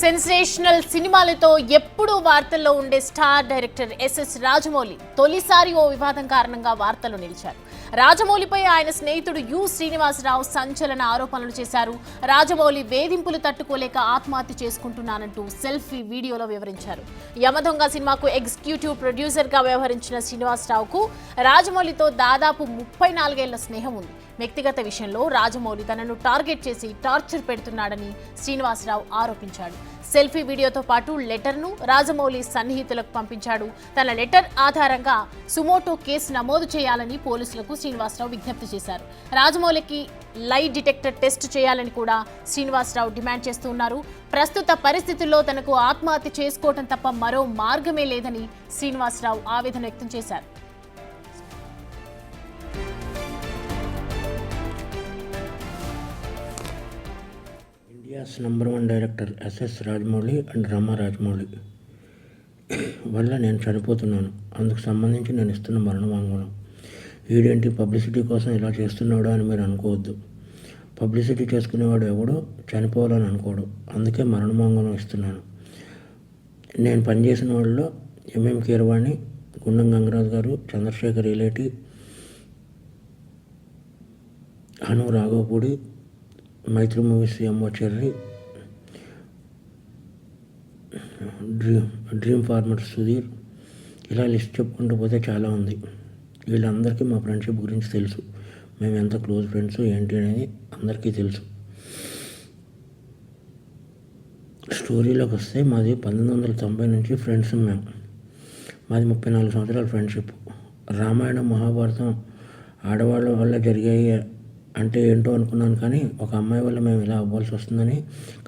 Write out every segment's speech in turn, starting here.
Sensational సినిమాలతో ఎప్పుడూ వార్తల్లో ఉండే స్టార్ డైరెక్టర్ ఎస్ఎస్ రాజమౌళి తొలిసారి ఓ వివాదం కారణంగా వార్తల్లో నిలిచారు. రాజమౌళిపై ఆయన స్నేహితుడు యు శ్రీనివాసరావు సంచలన ఆరోపణలు చేశారు. రాజమౌళి వేధింపులు తట్టుకోలేక ఆత్మహత్య చేసుకుంటున్నానంటూ సెల్ఫీ వీడియోలో వివరించారు. యమదొంగ సినిమాకు ఎగ్జిక్యూటివ్ ప్రొడ్యూసర్గా వ్యవహరించిన శ్రీనివాసరావుకు రాజమౌళితో దాదాపు 34 ఏళ్ల స్నేహం ఉంది. వ్యక్తిగత విషయంలో రాజమౌళి తనను టార్గెట్ చేసి టార్చర్ పెడుతున్నాడని శ్రీనివాసరావు ఆరోపించాడు. సెల్ఫీ వీడియోతో పాటు లెటర్ను రాజమౌళి సన్నిహితులకు పంపించాడు. తన లెటర్ ఆధారంగా సుమోటో కేసు నమోదు చేయాలని పోలీసులకు శ్రీనివాసరావు విజ్ఞప్తి చేశారు. రాజమౌళికి లై డిటెక్టర్ టెస్ట్ చేయాలని కూడా శ్రీనివాసరావు డిమాండ్ చేస్తున్నారు. ప్రస్తుత పరిస్థితుల్లో తనకు ఆత్మహత్య చేసుకోవడం తప్ప మరో మార్గమే లేదని శ్రీనివాసరావు ఆవేదన వ్యక్తం చేశారు. India's #1 director SS Rajamouli and Rama Rajamouli వల్ల నేను చనిపోతున్నాను. అందుకు సంబంధించి నేను ఇస్తున్న మరణ వాంగ్మూలం. వీడేంటి పబ్లిసిటీ కోసం ఇలా చేస్తున్నాడు అని మీరు అనుకోవద్దు. పబ్లిసిటీ చేసుకునేవాడు ఎవడో చనిపోవాలని అనుకోడు. అందుకే మరణ వాంగ్మూలం ఇస్తున్నాను. నేను పనిచేసిన వాళ్ళలో MM Keeravani, Gunnam Gangaraju garu, Chandrasekhar Yeleti, Hanu Raghavapudi, Mythri movies MO Cherry, dream farmer Sudheer, ఇలా లిస్ట్ చెప్పుకుంటూ పోతే చాలా ఉంది. వీళ్ళందరికీ మా ఫ్రెండ్షిప్ గురించి తెలుసు. మేము ఎంత క్లోజ్ ఫ్రెండ్స్ ఏంటి అనేది అందరికీ తెలుసు. స్టోరీలోకి వస్తే మాది 1990 నుంచి ఫ్రెండ్స్. మాది 34 సంవత్సరాల ఫ్రెండ్షిప్. రామాయణం, మహాభారతం ఆడవాళ్ళ వల్ల జరిగాయి అంటే ఏంటో అనుకున్నాను, కానీ ఒక అమ్మాయి వల్ల మేము ఇలా అవ్వాల్సి వస్తుందని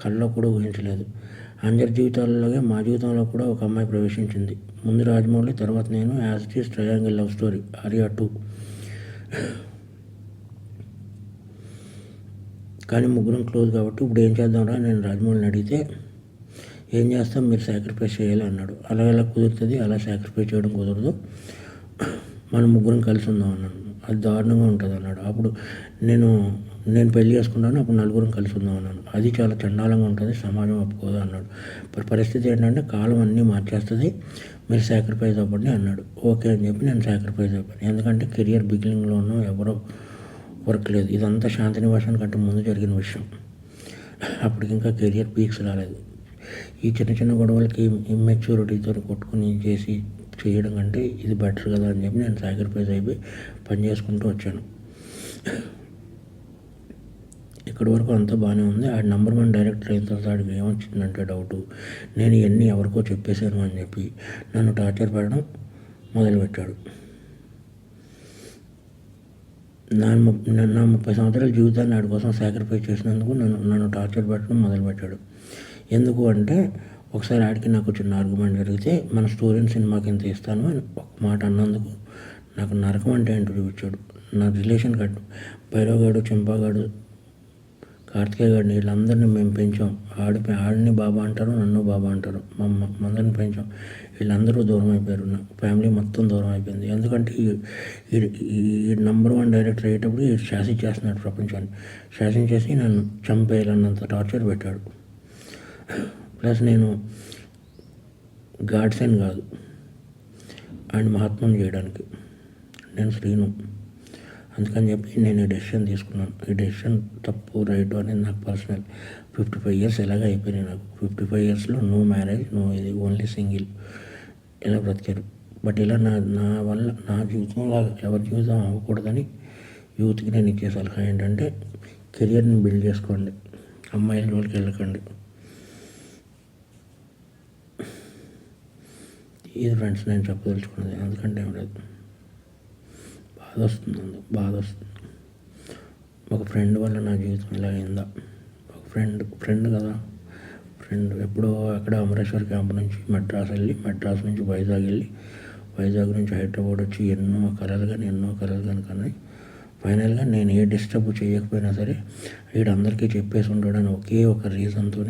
కళ్ళలో కూడా ఊహించలేదు. అందరి జీవితాలలోనే మా జీవితంలో కూడా ఒక అమ్మాయి ప్రవేశించింది. ముందు రాజమౌళి, తర్వాత నేను. As it is triangle love story, Arya 2. కానీ ముగ్గురం క్లోజ్ కాబట్టి ఇప్పుడు ఏం చేద్దాంరా నేను రాజమౌళిని అడిగితే, ఏం చేస్తాం, మీరు సాక్రిఫైస్ చేయాలి అన్నాడు. అలా ఎలా కుదురుతుంది, అలా సాక్రిఫైస్ చేయడం కుదరదు, మనం ముగ్గురం కలిసి ఉందాం అన్నాను. అది దారుణంగా ఉంటుంది అన్నాడు. అప్పుడు నేను పెళ్లి చేసుకుంటాను, అప్పుడు నలుగురం కలిసి ఉందాం అన్నాను. అది చాలా చండాలంగా ఉంటుంది, సమాజం ఒప్పుకోదు అన్నాడు. పరిస్థితి ఏంటంటే కాలం అన్నీ మార్చేస్తుంది, మీరు సాక్రిఫైస్ అవ్వండి అన్నాడు. ఓకే అని చెప్పి నేను సాక్రిఫైస్ అయిపోయాను. ఎందుకంటే కెరియర్ బిగినింగ్లో ఉన్నాం, ఎవరో వర్క్ లేదు. ఇదంతా శాంతినివాసం కంటే ముందు జరిగిన విషయం. అప్పటికి ఇంకా కెరియర్ పీక్స్ రాలేదు. ఈ చిన్న చిన్న గొడవలకి ఇమ్మెచ్యూరిటీతో కొట్టుకుని చేయడం కంటే ఇది బెటర్ కదా అని చెప్పి నేను సాక్రిఫైస్ అయిపోయి పని చేసుకుంటూ వచ్చాను. ఇక్కడి వరకు అంతా బాగానే ఉంది. ఆ #1 డైరెక్టర్ అయిన తర్వాత ఆడికి ఏమొచ్చిందంటే డౌటు, నేను ఇవన్నీ ఎవరికో చెప్పేశాను అని చెప్పి నన్ను టార్చర్ పెట్టడం మొదలుపెట్టాడు. నా 30 సంవత్సరాల జీవితాన్ని ఆడి కోసం సాక్రిఫైస్ చేసినందుకు నన్ను టార్చర్ పెట్టడం మొదలుపెట్టాడు. ఎందుకు అంటే, ఒకసారి ఆడికి నాకు చిన్న ఆర్గ్యుమెంట్ జరిగితే మన స్టోరీని సినిమాకి ఎంత ఇస్తాను అని ఒక మాట అన్నందుకు నాకు నరకం అంటే ఏంటో చూపించాడు. నా రిలేషన్ కట్టు భైరవగాడు, చెంపాగాడు, కార్తికేయ గాడిని, వీళ్ళందరినీ మేము పెంచాం. ఆడిని బాబా అంటారు, నన్ను బాబా అంటారు. అందరిని పెంచాం. వీళ్ళందరూ దూరం అయిపోయారు. నా ఫ్యామిలీ మొత్తం దూరం అయిపోయింది. ఎందుకంటే ఈ #1 డైరెక్టర్ అయ్యేటప్పుడు ఈ శాసించేస్తున్నాడు ప్రపంచాన్ని. శాసించేసి నన్ను చంపేయాలన్నంత టార్చర్ పెట్టాడు. ప్లస్ నేను గాడ్సన్ కాదు, అండ్ మహాత్మను చేయడానికి నేను శ్రీను. అందుకని చెప్పి నేను ఈ డెసిషన్ తీసుకున్నాను. ఈ డెసిషన్ తప్పు రైట్ అనేది నాకు పర్సనల్. 55 ఇయర్స్ ఎలాగ అయిపోయినాయి నాకు. 55 ఇయర్స్లో నో మ్యారేజ్, నో ఇది, ఓన్లీ సింగిల్, ఇలా బ్రతికారు. బట్ ఇలా నా వల్ల నా జీవితంలో ఎవరి జీవితం అవ్వకూడదని యూత్కి నేను ఇచ్చే సలహా ఏంటంటే, కెరియర్ని బిల్డ్ చేసుకోండి, అమ్మాయిల జోలికి వెళ్ళకండి. ఇది ఫ్రెండ్స్ నేను చెప్పదలుచుకున్నది. ఎందుకంటే బాధ వస్తుంది. ఒక ఫ్రెండ్ వల్ల నా జీవితం ఇలా అయిందా. ఒక ఫ్రెండ్ కదా, ఫ్రెండ్ ఎప్పుడో అక్కడ అమరేశ్వర్ క్యాంప్ నుంచి మెడ్రాస్ వెళ్ళి, మెడ్రాస్ నుంచి వైజాగ్ వెళ్ళి, వైజాగ్ నుంచి హైదరాబాద్ వచ్చి ఎన్నో కలలు కానీ ఫైనల్గా నేను ఏ డిస్టర్బ్ చేయకపోయినా సరే వీడందరికీ చెప్పేసి ఉంటాడని ఒకే ఒక రీజన్తో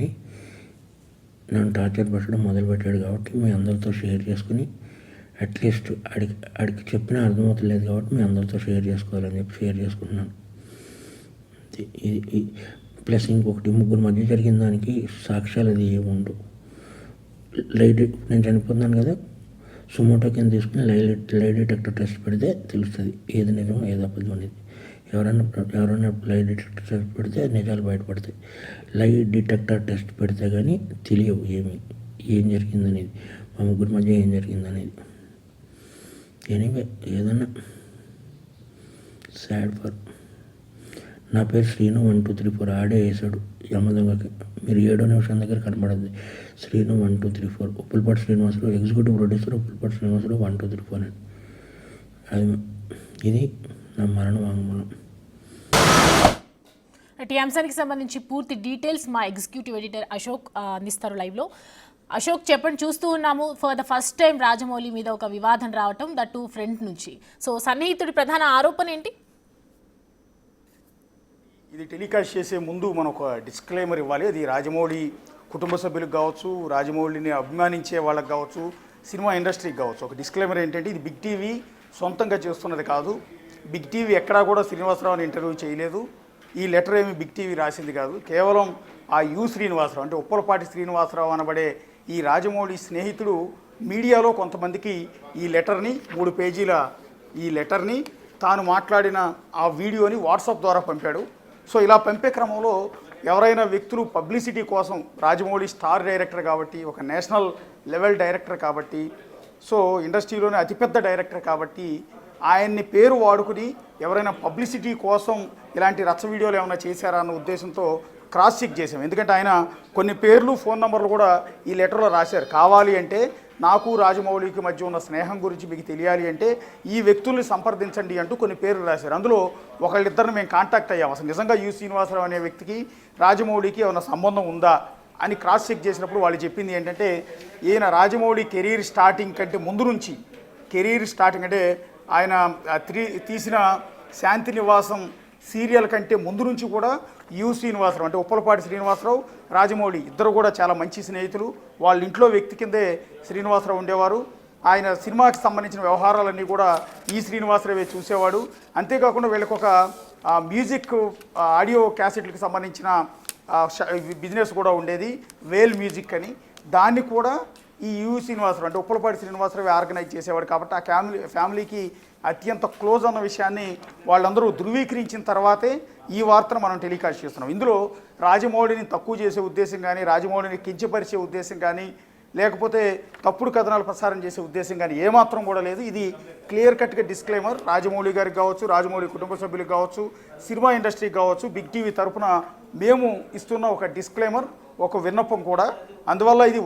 నన్ను టార్చర్ పెట్టడం మొదలుపెట్టాడు. కాబట్టి మీ అందరితో షేర్ చేసుకుని, అట్లీస్ట్ ఆడికి చెప్పినా అర్థమవుతలేదు కాబట్టి మీ అందరితో షేర్ చేసుకోవాలని చెప్పి షేర్ చేసుకుంటున్నాను. ప్లస్ ఇంకొకటి ముగ్గురు మధ్య జరిగిన దానికి సాక్ష్యాలు అది ఏముండవు. నేను చనిపోతున్నాను కదా, సుమోటో కింద తీసుకుని లై డిటెక్టర్ టెస్ట్ పెడితే తెలుస్తుంది ఏది నిజమో ఏది అబద్ధం అనేది. ఎవరైనా లై డిటెక్టర్ టెస్ట్ పెడితే నిజాలు బయటపడతాయి. లై డిటెక్టర్ టెస్ట్ పెడితే కానీ తెలియవు ఏం జరిగిందనేది, మా ముగ్గురు మధ్య ఏం జరిగిందనేది. ఎనీవే ఏదన్నా సాడ్ ఫర్. నా పేరు శ్రీను 1 2 3 4 ఆడే వేసాడు యమదొంగకి. మీరు 7వ నిమిషం దగ్గర కనబడద్ది శ్రీను 1 2 3 4. ఉప్పులపాటి శ్రీనివాసరావు ఎగ్జిక్యూటివ్ ప్రొడ్యూసర్, ఉప్పులపాటి శ్రీనివాసరావు 1 2 3 4 అని. అది ఇది నా మరణ వాంగ్మూలం. ఈ అంశానికి సంబంధించి పూర్తి డీటెయిల్స్ మా ఎగ్జిక్యూటివ్ ఎడిటర్ అశోక్ అందిస్తారు లైవ్లో. అశోక్ చెప్పండి, చూస్తూ ఉన్నాము for the first time Rajamouli మీద ఒక వివాదం రావటం, దట్ 2 ఫ్రంట్ నుంచి. సో సన్నిహితుడి ప్రధాన ఆరోపణ ఏంటి? ఇది టెలికాస్ట్ చేసే ముందు మనం ఒక డిస్క్లైమర్ ఇవ్వాలి. అది రాజమౌళి కుటుంబ సభ్యులకు కావచ్చు, రాజమౌళిని అభిమానించే వాళ్ళకి కావచ్చు, సినిమా ఇండస్ట్రీకి కావచ్చు. ఒక డిస్క్లైమర్ ఏంటంటే ఇది బిగ్ టీవీ సొంతంగా చేస్తున్నది కాదు. బిగ్ టీవీ ఎక్కడా కూడా శ్రీనివాసరావుని ఇంటర్వ్యూ చేయలేదు. ఈ లెటర్ ఏమి బిగ్ టీవీ రాసింది కాదు. కేవలం ఆ శ్రీనివాసరావు అంటే ఉప్పలపాటి శ్రీనివాసరావు అనబడే ఈ రాజమౌళి స్నేహితుడు మీడియాలో కొంతమందికి ఈ లెటర్ని 3 పేజీల ఈ లెటర్ని తాను మాట్లాడిన ఆ వీడియోని వాట్సాప్ ద్వారా పంపాడు. సో ఇలా పంపే క్రమంలో ఎవరైనా వ్యక్తులు పబ్లిసిటీ కోసం, రాజమౌళి స్టార్ డైరెక్టర్ కాబట్టి, ఒక నేషనల్ లెవెల్ డైరెక్టర్ కాబట్టి, సో ఇండస్ట్రీలోనే అతిపెద్ద డైరెక్టర్ కాబట్టి ఆయన్ని పేరు వాడుకుని ఎవరైనా పబ్లిసిటీ కోసం ఇలాంటి రచ్చ వీడియోలు ఏమైనా చేశారా అన్న ఉద్దేశంతో క్రాస్ చెక్ చేసాం. ఎందుకంటే ఆయన కొన్ని పేర్లు, ఫోన్ నెంబర్లు కూడా ఈ లెటర్లో రాశారు. కావాలి అంటే నాకు రాజమౌళికి మధ్య ఉన్న స్నేహం గురించి మీకు తెలియాలి అంటే ఈ వ్యక్తుల్ని సంప్రదించండి అంటూ కొన్ని పేర్లు రాశారు. అందులో ఒకళ్ళిద్దరిని మేము కాంటాక్ట్ అయ్యాం. అసలు నిజంగా శ్రీనివాసరావు అనే వ్యక్తికి రాజమౌళికి ఏమైనా సంబంధం ఉందా అని క్రాస్ చెక్ చేసినప్పుడు వాళ్ళు చెప్పింది ఏంటంటే ఈయన రాజమౌళి కెరీర్ స్టార్టింగ్ కంటే ముందు నుంచి, కెరీర్ స్టార్టింగ్ అంటే ఆయన తీసిన శాంతి నివాసం సీరియల్ కంటే ముందు నుంచి కూడా శ్రీనివాసరావు అంటే ఉప్పలపాటి శ్రీనివాసరావు, రాజమౌళి ఇద్దరు కూడా చాలా మంచి స్నేహితులు. వాళ్ళ ఇంట్లో వ్యక్తి కిందే శ్రీనివాసరావు ఉండేవారు. ఆయన సినిమాకి సంబంధించిన వ్యవహారాలన్నీ కూడా శ్రీనివాసరావే చూసేవాడు. అంతేకాకుండా వీళ్ళకి ఒక మ్యూజిక్ ఆడియో క్యాసెట్లకు సంబంధించిన బిజినెస్ కూడా ఉండేది, వేల్ మ్యూజిక్ అని. దాన్ని కూడా శ్రీనివాసరావు అంటే ఉప్పలపాటి శ్రీనివాసరావు ఆర్గనైజ్ చేసేవాడు. కాబట్టి ఆ ఫ్యామిలీకి అత్యంత క్లోజ్ అన్న విషయాన్ని వాళ్ళందరూ ధృవీకరించిన తర్వాతే ఈ వార్తను మనం టెలికాస్ట్ చేస్తున్నాం. ఇందులో రాజమౌళిని తక్కువ చేసే ఉద్దేశం కానీ, రాజమౌళిని కించపరిచే ఉద్దేశం కానీ, లేకపోతే తప్పుడు కథనాలు ప్రసారం చేసే ఉద్దేశం కానీ ఏమాత్రం కూడా లేదు. ఇది క్లియర్ కట్గా డిస్క్లైమర్. రాజమౌళి గారికి కావచ్చు, రాజమౌళి కుటుంబ సభ్యులకు కావచ్చు, సినిమా ఇండస్ట్రీకి కావచ్చు, బిగ్ టీవీ తరఫున మేము ఇస్తున్న ఒక డిస్క్లైమర్, ఒక విన్నపం కూడా. అందువల్ల ఇది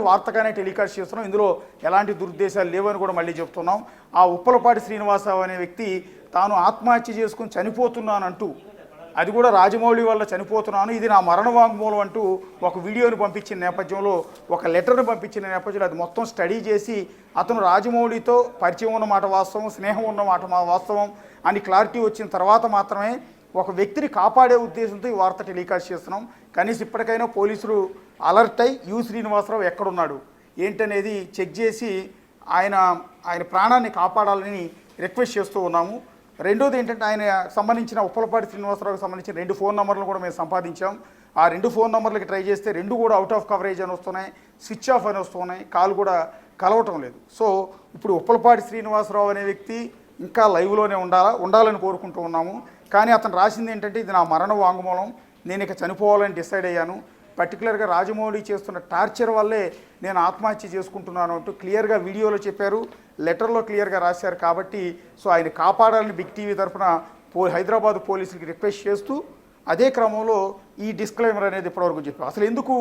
వార్తగానే టెలికాస్ట్ చేస్తున్నాం. ఇందులో ఎలాంటి దురుద్దేశాలు లేవని కూడా మళ్ళీ చెప్తున్నాం. ఆ ఉప్పలపాటి శ్రీనివాసరావు అనే వ్యక్తి తాను ఆత్మహత్య చేసుకుని చనిపోతున్నానంటూ, అది కూడా రాజమౌళి వల్ల చనిపోతున్నాను, ఇది నా మరణ వాంగ్మూలం అంటూ ఒక వీడియోని పంపించిన నేపథ్యంలో, ఒక లెటర్ని పంపించిన నేపథ్యంలో అది మొత్తం స్టడీ చేసి అతను రాజమౌళితో పరిచయం ఉన్నమాట వాస్తవం, స్నేహం ఉన్నమాట వాస్తవం అని క్లారిటీ వచ్చిన తర్వాత మాత్రమే ఒక వ్యక్తిని కాపాడే ఉద్దేశంతో ఈ వార్త టెలికాస్ట్ చేస్తున్నాం. కనీసం ఇప్పటికైనా పోలీసులు అలర్ట్ అయి శ్రీనివాసరావు ఎక్కడున్నాడు ఏంటనేది చెక్ చేసి ఆయన ప్రాణాన్ని కాపాడాలని రిక్వెస్ట్ చేస్తూ ఉన్నాము. రెండోది ఏంటంటే ఆయన సంబంధించిన ఉప్పలపాటి శ్రీనివాసరావుకి సంబంధించిన 2 ఫోన్ నెంబర్లు కూడా మేము సంపాదించాం. ఆ 2 ఫోన్ నెంబర్లకి ట్రై చేస్తే 2 కూడా అవుట్ ఆఫ్ కవరేజ్ అని వస్తున్నాయి, స్విచ్ ఆఫ్ అని వస్తున్నాయి, కాల్ కూడా కలవటం లేదు. సో ఇప్పుడు ఉప్పలపాటి శ్రీనివాసరావు అనే వ్యక్తి ఇంకా లైవ్లోనే ఉండాలని కోరుకుంటూ ఉన్నాము. కానీ అతను రాసింది ఏంటంటే ఇది నా మరణ వాంగ్మూలం, నేను ఇక చనిపోవాలని డిసైడ్ అయ్యాను, పర్టికులర్గా రాజమౌళి చేస్తున్న టార్చర్ వల్లే నేను ఆత్మహత్య చేసుకుంటున్నాను అంటూ క్లియర్గా వీడియోలో చెప్పారు, లెటర్లో క్లియర్గా రాశారు. కాబట్టి సో ఆయన కాపాడాలని బిగ్ టీవీ తరఫున హైదరాబాద్ పోలీసులకి రిక్వెస్ట్ చేస్తూ అదే క్రమంలో ఈ డిస్క్లైమర్ అనేది ఇప్పటివరకు చెప్పారు. అసలు ఎందుకు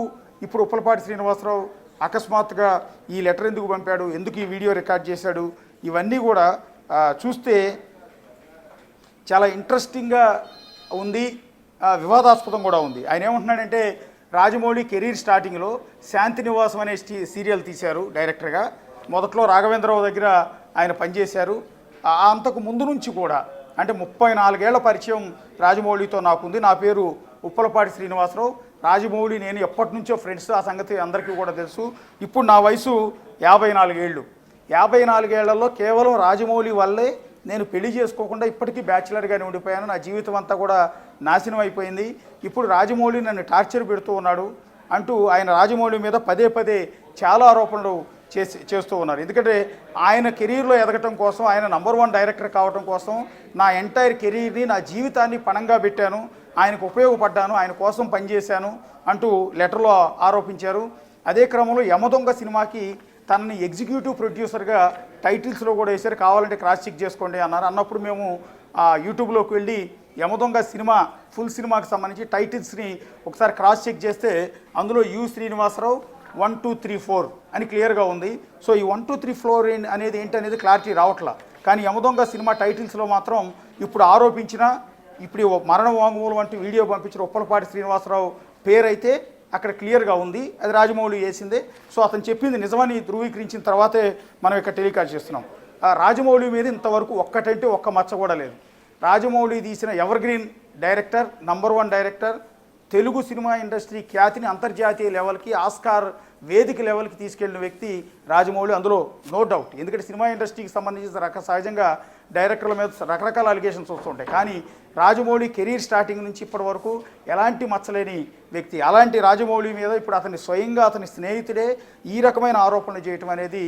ఇప్పుడు ఉప్పలపాటి శ్రీనివాసరావు అకస్మాత్తుగా ఈ లెటర్ ఎందుకు పంపాడు, ఎందుకు ఈ వీడియో రికార్డ్ చేశాడు, ఇవన్నీ కూడా చూస్తే చాలా ఇంట్రెస్టింగ్గా ఉంది, వివాదాస్పదం కూడా ఉంది. ఆయన ఏమంటున్నాడంటే రాజమౌళి కెరీర్ స్టార్టింగ్లో శాంతి నివాసం అనే సీరియల్ తీశారు డైరెక్టర్గా. మొదట్లో రాఘవేంద్రరావు దగ్గర ఆయన పనిచేశారు. అంతకు ముందు నుంచి కూడా అంటే 34 ఏళ్ల పరిచయం రాజమౌళితో నాకుంది. నా పేరు ఉప్పలపాటి శ్రీనివాసరావు, రాజమౌళి నేను ఎప్పటి నుంచో ఫ్రెండ్స్, ఆ సంగతి అందరికీ కూడా తెలుసు. ఇప్పుడు నా వయసు 54 ఏళ్ళు. 54 ఏళ్లలో కేవలం రాజమౌళి వల్లే నేను పెళ్లి చేసుకోకుండా ఇప్పటికీ బ్యాచిలర్గానే ఉండిపోయాను, నా జీవితం అంతా కూడా నాశనం అయిపోయింది, ఇప్పుడు రాజమౌళి నన్ను టార్చర్ పెడుతూ ఉన్నాడు అంటూ ఆయన రాజమౌళి మీద పదే పదే చాలా ఆరోపణలు చేస్తూ ఉన్నారు. ఎందుకంటే ఆయన కెరీర్లో ఎదగటం కోసం, ఆయన #1 డైరెక్టర్ కావడం కోసం నా ఎంటైర్ కెరీర్ని, నా జీవితాన్ని పణంగా పెట్టాను, ఆయనకు ఉపయోగపడ్డాను, ఆయన కోసం పనిచేశాను అంటూ లెటర్లో ఆరోపించారు. అదే క్రమంలో యమదొంగ సినిమాకి తనని ఎగ్జిక్యూటివ్ ప్రొడ్యూసర్గా టైటిల్స్లో కూడా వేశారు, కావాలంటే క్రాస్ చెక్ చేసుకోండి అన్నారు. అన్నప్పుడు మేము యూట్యూబ్లోకి వెళ్ళి యమదొంగ సినిమా ఫుల్ సినిమాకి సంబంధించి టైటిల్స్ని ఒకసారి క్రాస్ చెక్ చేస్తే అందులో యు శ్రీనివాసరావు 1, 2, 3, 4 అని క్లియర్గా ఉంది. సో ఈ 1, 2, 3, 4 అనేది ఏంటి అనేది క్లారిటీ రావట్లా. కానీ యమదొంగ సినిమా టైటిల్స్లో మాత్రం ఇప్పుడు ఆరోపించిన, ఇప్పుడు మరణ వాంగ్మూలం వంటి వీడియో పంపించిన ఉప్పలపాటి శ్రీనివాసరావు పేరైతే అక్కడ క్లియర్గా ఉంది, అది రాజమౌళి వేసిందే. సో అతను చెప్పింది నిజమని ధృవీకరించిన తర్వాతే మనం ఇక్కడ టెలికాస్ట్ చేస్తున్నాం. రాజమౌళి మీద ఇంతవరకు ఒక్కటంటే ఒక్క మచ్చ కూడా లేదు. రాజమౌళి తీసిన evergreen director, #1 director, Telugu cinema industry ఖ్యాతిని అంతర్జాతీయ లెవెల్కి, ఆస్కార్ వేదిక లెవెల్కి తీసుకెళ్లిన వ్యక్తి రాజమౌళి, అందులో నో డౌట్. ఎందుకంటే సినిమా ఇండస్ట్రీకి సంబంధించి సహజంగా డైరెక్టర్ల మీద రకరకాల అలిగేషన్స్ వస్తుంటాయి, కానీ రాజమౌళి కెరీర్ స్టార్టింగ్ నుంచి ఇప్పటి వరకు ఎలాంటి మచ్చలేని వ్యక్తి. అలాంటి రాజమౌళి మీద ఇప్పుడు అతని స్వయంగా అతని స్నేహితుడే ఈ రకమైన ఆరోపణలు చేయటం అనేది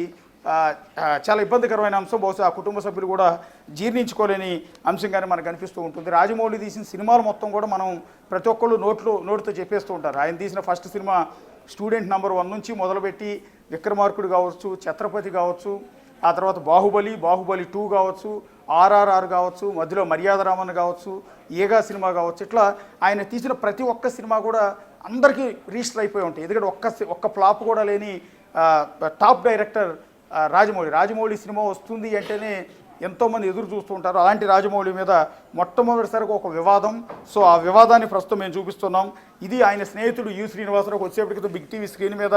చాలా ఇబ్బందికరమైన అంశం. బహుశా ఆ కుటుంబ సభ్యులు కూడా జీర్ణించుకోలేని అంశంగానే మనకు అనిపిస్తూ ఉంటుంది. రాజమౌళి తీసిన సినిమాలు మొత్తం కూడా మనం ప్రతి ఒక్కళ్ళు నోటితో చెప్పేస్తూ ఉంటారు. ఆయన తీసిన ఫస్ట్ సినిమా స్టూడెంట్ #1 నుంచి మొదలుపెట్టి విక్రమార్కుడు కావచ్చు, ఛత్రపతి కావచ్చు, ఆ తర్వాత బాహుబలి 2 కావచ్చు, RRR కావచ్చు, మధ్యలో మర్యాదరామన్ కావచ్చు, ఏగా సినిమా కావచ్చు, ఇట్లా ఆయన తీసిన ప్రతి ఒక్క సినిమా కూడా అందరికీ రిజిస్టర్ అయిపోయి ఉంటాయి. ఎందుకంటే ఒక్క ఫ్లాప్ కూడా లేని టాప్ డైరెక్టర్ రాజమౌళి సినిమా వస్తుంది అంటేనే ఎంతోమంది ఎదురు చూస్తూ ఉంటారు. అలాంటి రాజమౌళి మీద మొట్టమొదటిసారిగా ఒక వివాదం. సో ఆ వివాదాన్ని ప్రస్తుతం మేము చూపిస్తున్నాం. ఇది ఆయన స్నేహితుడు యు శ్రీనివాసరావు వచ్చేప్పటికీ బిగ్ టీవీ స్క్రీన్ మీద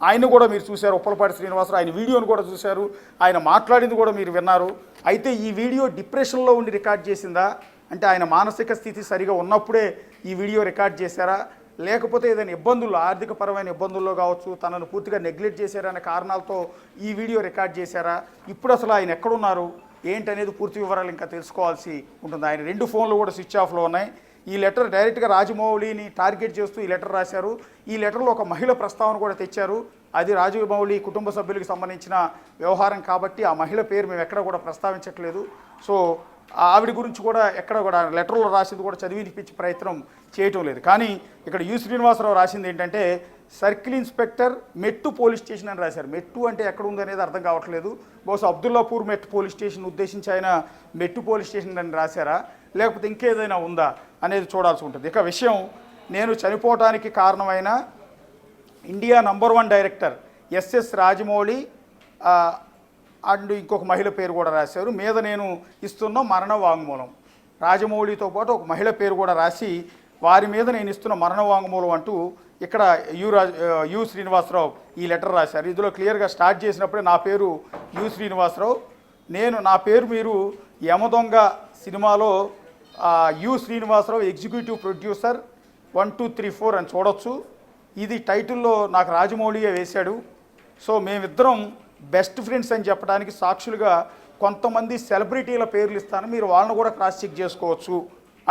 ఆయన కూడా మీరు చూశారు, ఉప్పలపాటి శ్రీనివాసరావు, ఆయన వీడియోను కూడా చూశారు, ఆయన మాట్లాడింది కూడా మీరు విన్నారు. అయితే ఈ వీడియో డిప్రెషన్లో ఉండి రికార్డ్ చేసిందా, అంటే ఆయన మానసిక స్థితి సరిగా ఉన్నప్పుడే ఈ వీడియో రికార్డ్ చేశారా, లేకపోతే ఏదైనా ఇబ్బందుల్లో, ఆర్థికపరమైన ఇబ్బందుల్లో కావచ్చు, తనను పూర్తిగా నెగ్లెక్ట్ చేశారనే కారణాలతో ఈ వీడియో రికార్డ్ చేశారా, ఇప్పుడు అసలు ఆయన ఎక్కడున్నారు ఏంటనేది పూర్తి వివరాలు ఇంకా తెలుసుకోవాల్సి ఉంటుంది. ఆయన 2 ఫోన్లు కూడా స్విచ్ ఆఫ్లో ఉన్నాయి. ఈ లెటర్ డైరెక్ట్గా రాజమౌళిని టార్గెట్ చేస్తూ ఈ లెటర్ రాశారు. ఈ లెటర్లో ఒక మహిళ ప్రస్తావన కూడా తెచ్చారు. అది రాజమౌళి కుటుంబ సభ్యులకు సంబంధించిన వ్యవహారం కాబట్టి ఆ మహిళ పేరు మేము ఎక్కడ కూడా ప్రస్తావించట్లేదు. సో ఆవిడ గురించి కూడా ఎక్కడ కూడా లెటర్లో రాసింది కూడా చదివినిపించే ప్రయత్నం చేయటం లేదు. కానీ ఇక్కడ యు శ్రీనివాసరావు రాసింది ఏంటంటే సర్కిల్ ఇన్స్పెక్టర్ మెట్టు పోలీస్ స్టేషన్ అని రాశారు. మెట్టు అంటే ఎక్కడ ఉంది అనేది అర్థం కావట్లేదు. బహుశా అబ్దుల్లాపూర్ మెట్టు పోలీస్ స్టేషన్ ఉద్దేశించి ఆయన మెట్టు పోలీస్ స్టేషన్ అని రాశారా, లేకపోతే ఇంకేదైనా ఉందా అనేది చూడాల్సి ఉంటుంది. ఇక విషయం, నేను చనిపోవటానికి కారణమైన India #1 director SS Rajamouli and ఇంకొక మహిళ పేరు కూడా రాశారు. మీద నేను ఇస్తున్న మరణ వాంగ్మూలం, రాజమౌళితో పాటు ఒక మహిళ పేరు కూడా రాసి వారి మీద నేను ఇస్తున్న మరణ వాంగ్మూలం అంటూ ఇక్కడ యు శ్రీనివాసరావు ఈ లెటర్ రాశారు. ఇందులో క్లియర్గా స్టార్ట్ చేసినప్పుడే నా పేరు యు శ్రీనివాసరావు, నా పేరు మీరు యమదొంగ సినిమాలో యు శ్రీనివాసరావు ఎగ్జిక్యూటివ్ ప్రొడ్యూసర్ 1, 2, 3, 4 అని చూడొచ్చు. ఇది టైటిల్లో నాకు రాజమౌళియే వేశాడు. సో మేమిద్దరం బెస్ట్ ఫ్రెండ్స్ అని చెప్పడానికి సాక్షులుగా కొంతమంది సెలబ్రిటీల పేర్లు ఇస్తాను, మీరు వాళ్ళని కూడా క్రాస్ చెక్ చేసుకోవచ్చు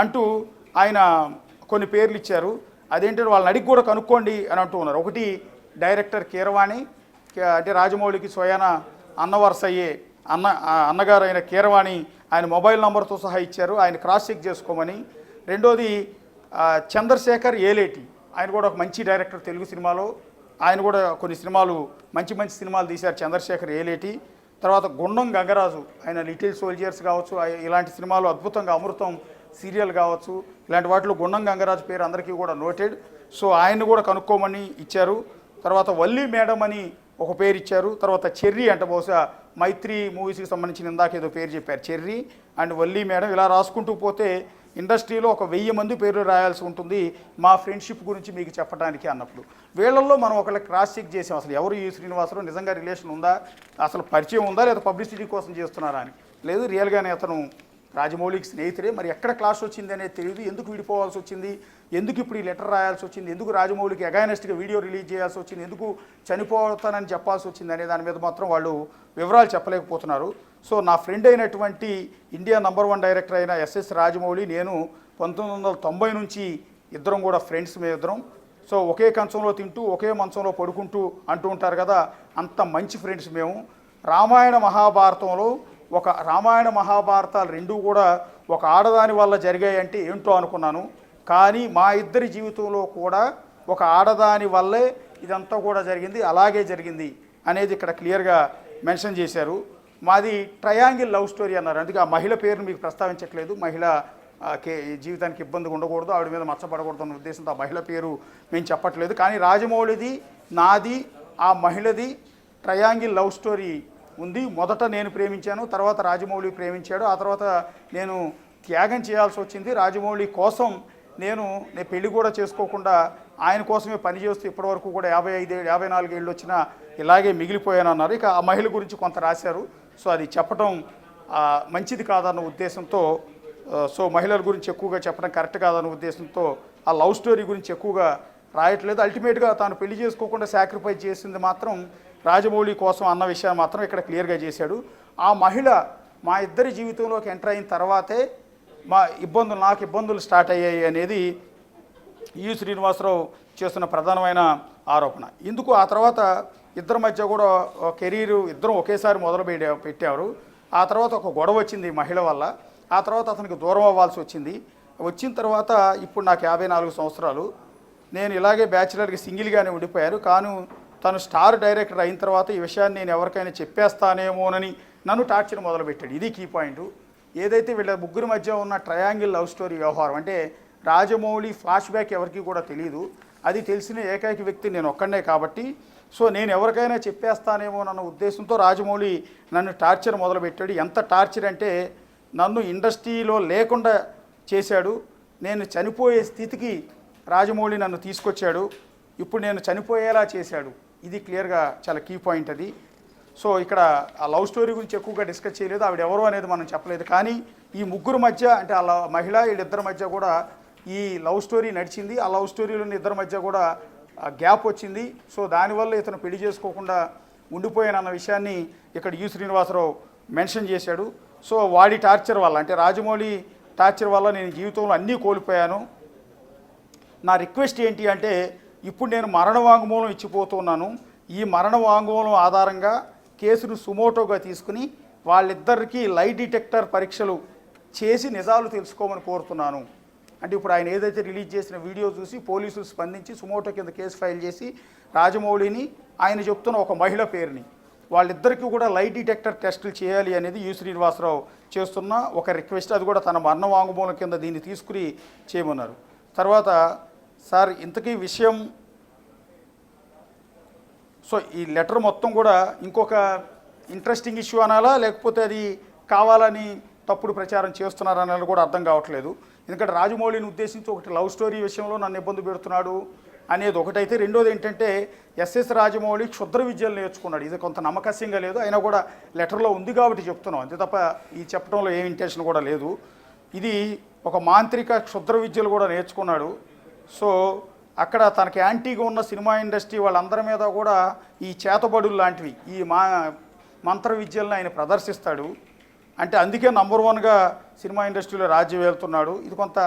అంటూ ఆయన కొన్ని పేర్లు ఇచ్చారు. అదేంటంటే వాళ్ళని అడిగి కూడా కనుక్కోండి అని అంటూ ఉన్నారు. ఒకటి డైరెక్టర్ కీరవాణి, అంటే రాజమౌళికి స్వయాన అన్నవరస అయ్యే అన్నగారు అయిన కీరవాణి, ఆయన మొబైల్ నంబర్తో సహా ఇచ్చారు, ఆయన క్రాస్ చెక్ చేసుకోమని. రెండోది చంద్రశేఖర్ ఏలేటి, ఆయన కూడా ఒక మంచి డైరెక్టర్ తెలుగు సినిమాలో, ఆయన కూడా కొన్ని సినిమాలు మంచి సినిమాలు తీశారు చంద్రశేఖర్ ఏలేటి. తర్వాత గుండం గంగరాజు, ఆయన లిటిల్ సోల్జర్స్ కావచ్చు, ఇలాంటి సినిమాలు అద్భుతంగా, అమృతం సీరియల్ కావచ్చు, ఇలాంటి వాటిలో గుండం గంగరాజు పేరు అందరికీ కూడా నోటెడ్. సో ఆయన్ని కూడా కనుక్కోమని ఇచ్చారు. తర్వాత వల్లి మేడం అని ఒక పేరు ఇచ్చారు. తర్వాత చెర్రీ అంటే బహుశా మైత్రి మూవీస్కి సంబంధించిన ఇందాక ఏదో పేరు చెప్పారు, చెర్రీ అండ్ వల్లి మేడం. ఇలా రాసుకుంటూ పోతే ఇండస్ట్రీలో ఒక 1000 మంది పేర్లు రాయాల్సి ఉంటుంది మా ఫ్రెండ్షిప్ గురించి మీకు చెప్పడానికి అన్నప్పుడు. వీళ్ళల్లో మనం ఒకళ్ళకి క్రాస్ చెక్ చేసాం, అసలు ఎవరు యు శ్రీనివాసరావు, నిజంగా రిలేషన్ ఉందా, అసలు పరిచయం ఉందా, లేదా పబ్లిసిటీ కోసం చేస్తున్నారా అని. లేదు, రియల్గానే అతను రాజమౌళికి స్నేహితుడే, మరి ఎక్కడ క్లాష్ వచ్చింది అనేది తెలియదు. ఎందుకు విడిపోవాల్సి వచ్చింది, ఎందుకు ఇప్పుడు ఈ లెటర్ రాయాల్సి వచ్చింది, ఎందుకు రాజమౌళికి అగైనెస్ట్గా వీడియో రిలీజ్ చేయాల్సి వచ్చింది, ఎందుకు చనిపోతానని చెప్పాల్సి వచ్చింది అనే దాని మీద మాత్రం వాళ్ళు వివరాలు చెప్పలేకపోతున్నారు. సో నా ఫ్రెండ్ అయినటువంటి ఇండియా #1 డైరెక్టర్ అయిన ఎస్ఎస్ రాజమౌళి, నేను 1990 నుంచి ఇద్దరం కూడా ఫ్రెండ్స్ మేమిద్దరం. సో ఒకే కంచంలో తింటూ ఒకే మంచంలో పడుకుంటూ అంటూ ఉంటారు కదా, అంత మంచి ఫ్రెండ్స్ మేము. రామాయణ మహాభారతాలు రెండూ కూడా ఒక ఆడదాని వల్ల జరిగాయంటే ఏంటో అనుకున్నాను. కానీ మా ఇద్దరి జీవితంలో కూడా ఒక ఆడదాని వల్లే ఇదంతా కూడా జరిగింది, అలాగే జరిగింది అనేది ఇక్కడ క్లియర్గా మెన్షన్ చేశారు. మాది ట్రయాంగిల్ లవ్ స్టోరీ అన్నారు. అందుకే ఆ మహిళ పేరును మీకు ప్రస్తావించట్లేదు. మహిళ జీవితానికి ఇబ్బందిగా ఉండకూడదు, ఆవిడ మీద మచ్చపడకూడదు అన్న ఉద్దేశంతో ఆ మహిళ పేరు మేము చెప్పట్లేదు. కానీ రాజమౌళిది, నాది, ఆ మహిళది ట్రయాంగిల్ లవ్ స్టోరీ ఉంది. మొదట నేను ప్రేమించాను, తర్వాత రాజమౌళి ప్రేమించాడు, ఆ తర్వాత నేను త్యాగం చేయాల్సి వచ్చింది. రాజమౌళి కోసం నేను పెళ్లి కూడా చేసుకోకుండా ఆయన కోసమే పనిచేస్తూ ఇప్పటివరకు కూడా 54 ఏళ్ళు వచ్చినా ఇలాగే మిగిలిపోయాను అన్నారు. ఇక ఆ మహిళ గురించి కొంత రాశారు. సో అది చెప్పడం మంచిది కాదన్న ఉద్దేశంతో, సో మహిళల గురించి ఎక్కువగా చెప్పడం కరెక్ట్ కాదన్న ఉద్దేశంతో ఆ లవ్ స్టోరీ గురించి ఎక్కువగా రాయట్లేదు. అల్టిమేట్గా తాను పెళ్లి చేసుకోకుండా సాక్రిఫైస్ చేసింది మాత్రం రాజమౌళి కోసం అన్న విషయాన్ని మాత్రం ఇక్కడ క్లియర్గా చేశాడు. ఆ మహిళ మా ఇద్దరి జీవితంలోకి ఎంటర్ అయిన తర్వాతే నాకు ఇబ్బందులు స్టార్ట్ అయ్యాయి అనేది యు శ్రీనివాసరావు చేస్తున్న ప్రధానమైన ఆరోపణ. ఎందుకు ఆ తర్వాత ఇద్దరి మధ్య కూడా కెరీరు ఇద్దరం ఒకేసారి మొదలు పెట్టారు. ఆ తర్వాత ఒక గొడవ వచ్చింది మహిళ వల్ల. ఆ తర్వాత అతనికి దూరం అవ్వాల్సి వచ్చింది. వచ్చిన తర్వాత ఇప్పుడు నాకు 54 సంవత్సరాలు. నేను ఇలాగే బ్యాచిలర్కి సింగిల్గానే ఉండిపోయాను. కానీ తను స్టార్ డైరెక్టర్ అయిన తర్వాత ఈ విషయాన్ని నేను ఎవరికైనా చెప్పేస్తానేమోనని నన్ను టార్చర్ మొదలుపెట్టాడు. ఇది కీ పాయింట్. ఏదైతే వీళ్ళ ముగ్గురి మధ్య ఉన్న ట్రయాంగిల్ లవ్ స్టోరీ వ్యవహారం, అంటే రాజమౌళి ఫ్లాష్ బ్యాక్ ఎవరికి కూడా తెలియదు. అది తెలిసిన ఏకైక వ్యక్తి నేను ఒక్కడే కాబట్టి, సో నేను ఎవరికైనా చెప్పేస్తానేమో అన్న ఉద్దేశంతో రాజమౌళి నన్ను టార్చర్ మొదలుపెట్టాడు. ఎంత టార్చర్ అంటే నన్ను ఇండస్ట్రీలో లేకుండా చేశాడు. నేను చనిపోయే స్థితికి రాజమౌళి నన్ను తీసుకొచ్చాడు. ఇప్పుడు నేను చనిపోయేలా చేశాడు. ఇది క్లియర్గా చాలా కీ పాయింట్ అది. సో ఇక్కడ ఆ లవ్ స్టోరీ గురించి ఎక్కువగా డిస్కస్ చేయలేదు, ఆవిడ ఎవరు అనేది మనం చెప్పలేదు. కానీ ఈ ముగ్గురు మధ్య, అంటే ఆ మహిళ వీళ్ళిద్దరి మధ్య కూడా ఈ లవ్ స్టోరీ నడిచింది. ఆ లవ్ స్టోరీలోని ఇద్దరి మధ్య కూడా గ్యాప్ వచ్చింది. సో దానివల్ల ఇతను పెళ్లి చేసుకోకుండా ఉండిపోయానన్న విషయాన్ని ఇక్కడ యు శ్రీనివాసరావు మెన్షన్ చేశాడు. సో వాడి టార్చర్ వల్ల, అంటే రాజమౌళి టార్చర్ వల్ల నేను జీవితంలో అన్నీ కోల్పోయాను. నా రిక్వెస్ట్ ఏంటి అంటే, ఇప్పుడు నేను మరణ వాంగ్మూలం ఇచ్చిపోతున్నాను. ఈ మరణ వాంగ్మూలం ఆధారంగా కేసును సుమోటోగా తీసుకుని వాళ్ళిద్దరికీ లై డిటెక్టర్ పరీక్షలు చేసి నిజాలు తెలుసుకోమని కోరుతున్నాను. అంటే ఇప్పుడు ఆయన ఏదైతే రిలీజ్ చేసిన వీడియో చూసి పోలీసులు స్పందించి సుమోటో కింద కేసు ఫైల్ చేసి రాజమౌళిని, ఆయన చెప్తున్న ఒక మహిళ పేరుని, వాళ్ళిద్దరికీ కూడా లై డిటెక్టర్ టెస్టులు చేయాలి అనేది యు శ్రీనివాసరావు చేస్తున్న ఒక రిక్వెస్ట్. అది కూడా తన మరణ వాంగ్మూలం కింద దీన్ని తీసుకుని చేయమన్నారు. తర్వాత సార్ ఇంతకీ విషయం, సో ఈ లెటర్ మొత్తం కూడా ఇంకొక ఇంట్రెస్టింగ్ ఇష్యూ అనాలా, లేకపోతే అది కావాలని తప్పుడు ప్రచారం చేస్తున్నారనేది కూడా అర్థం కావట్లేదు. ఎందుకంటే రాజమౌళిని ఉద్దేశించి ఒకటి లవ్ స్టోరీ విషయంలో నన్ను ఇబ్బంది పెడుతున్నాడు అనేది ఒకటైతే, రెండోది ఏంటంటే ఎస్ఎస్ రాజమౌళి క్షుద్ర విద్యలు నేర్చుకున్నాడు. ఇది కొంత నమ్మకస్యంగా లేదు, అయినా కూడా లెటర్లో ఉంది కాబట్టి చెప్తున్నాం, అంతే తప్ప ఈ చెప్పడంలో ఏ ఇంటెన్షన్ కూడా లేదు. ఇది ఒక మాంత్రిక క్షుద్ర విద్యలు కూడా నేర్చుకున్నాడు. సో అక్కడ తనకి యాంటీగా ఉన్న సినిమా ఇండస్ట్రీ వాళ్ళందరి మీద కూడా ఈ చేతబడులు లాంటివి, ఈ మంత్ర విద్యలను ఆయన ప్రదర్శిస్తాడు. అంటే అందుకే #1గా సినిమా ఇండస్ట్రీలో రాజ్యం వెళ్తున్నాడు. ఇది కొంత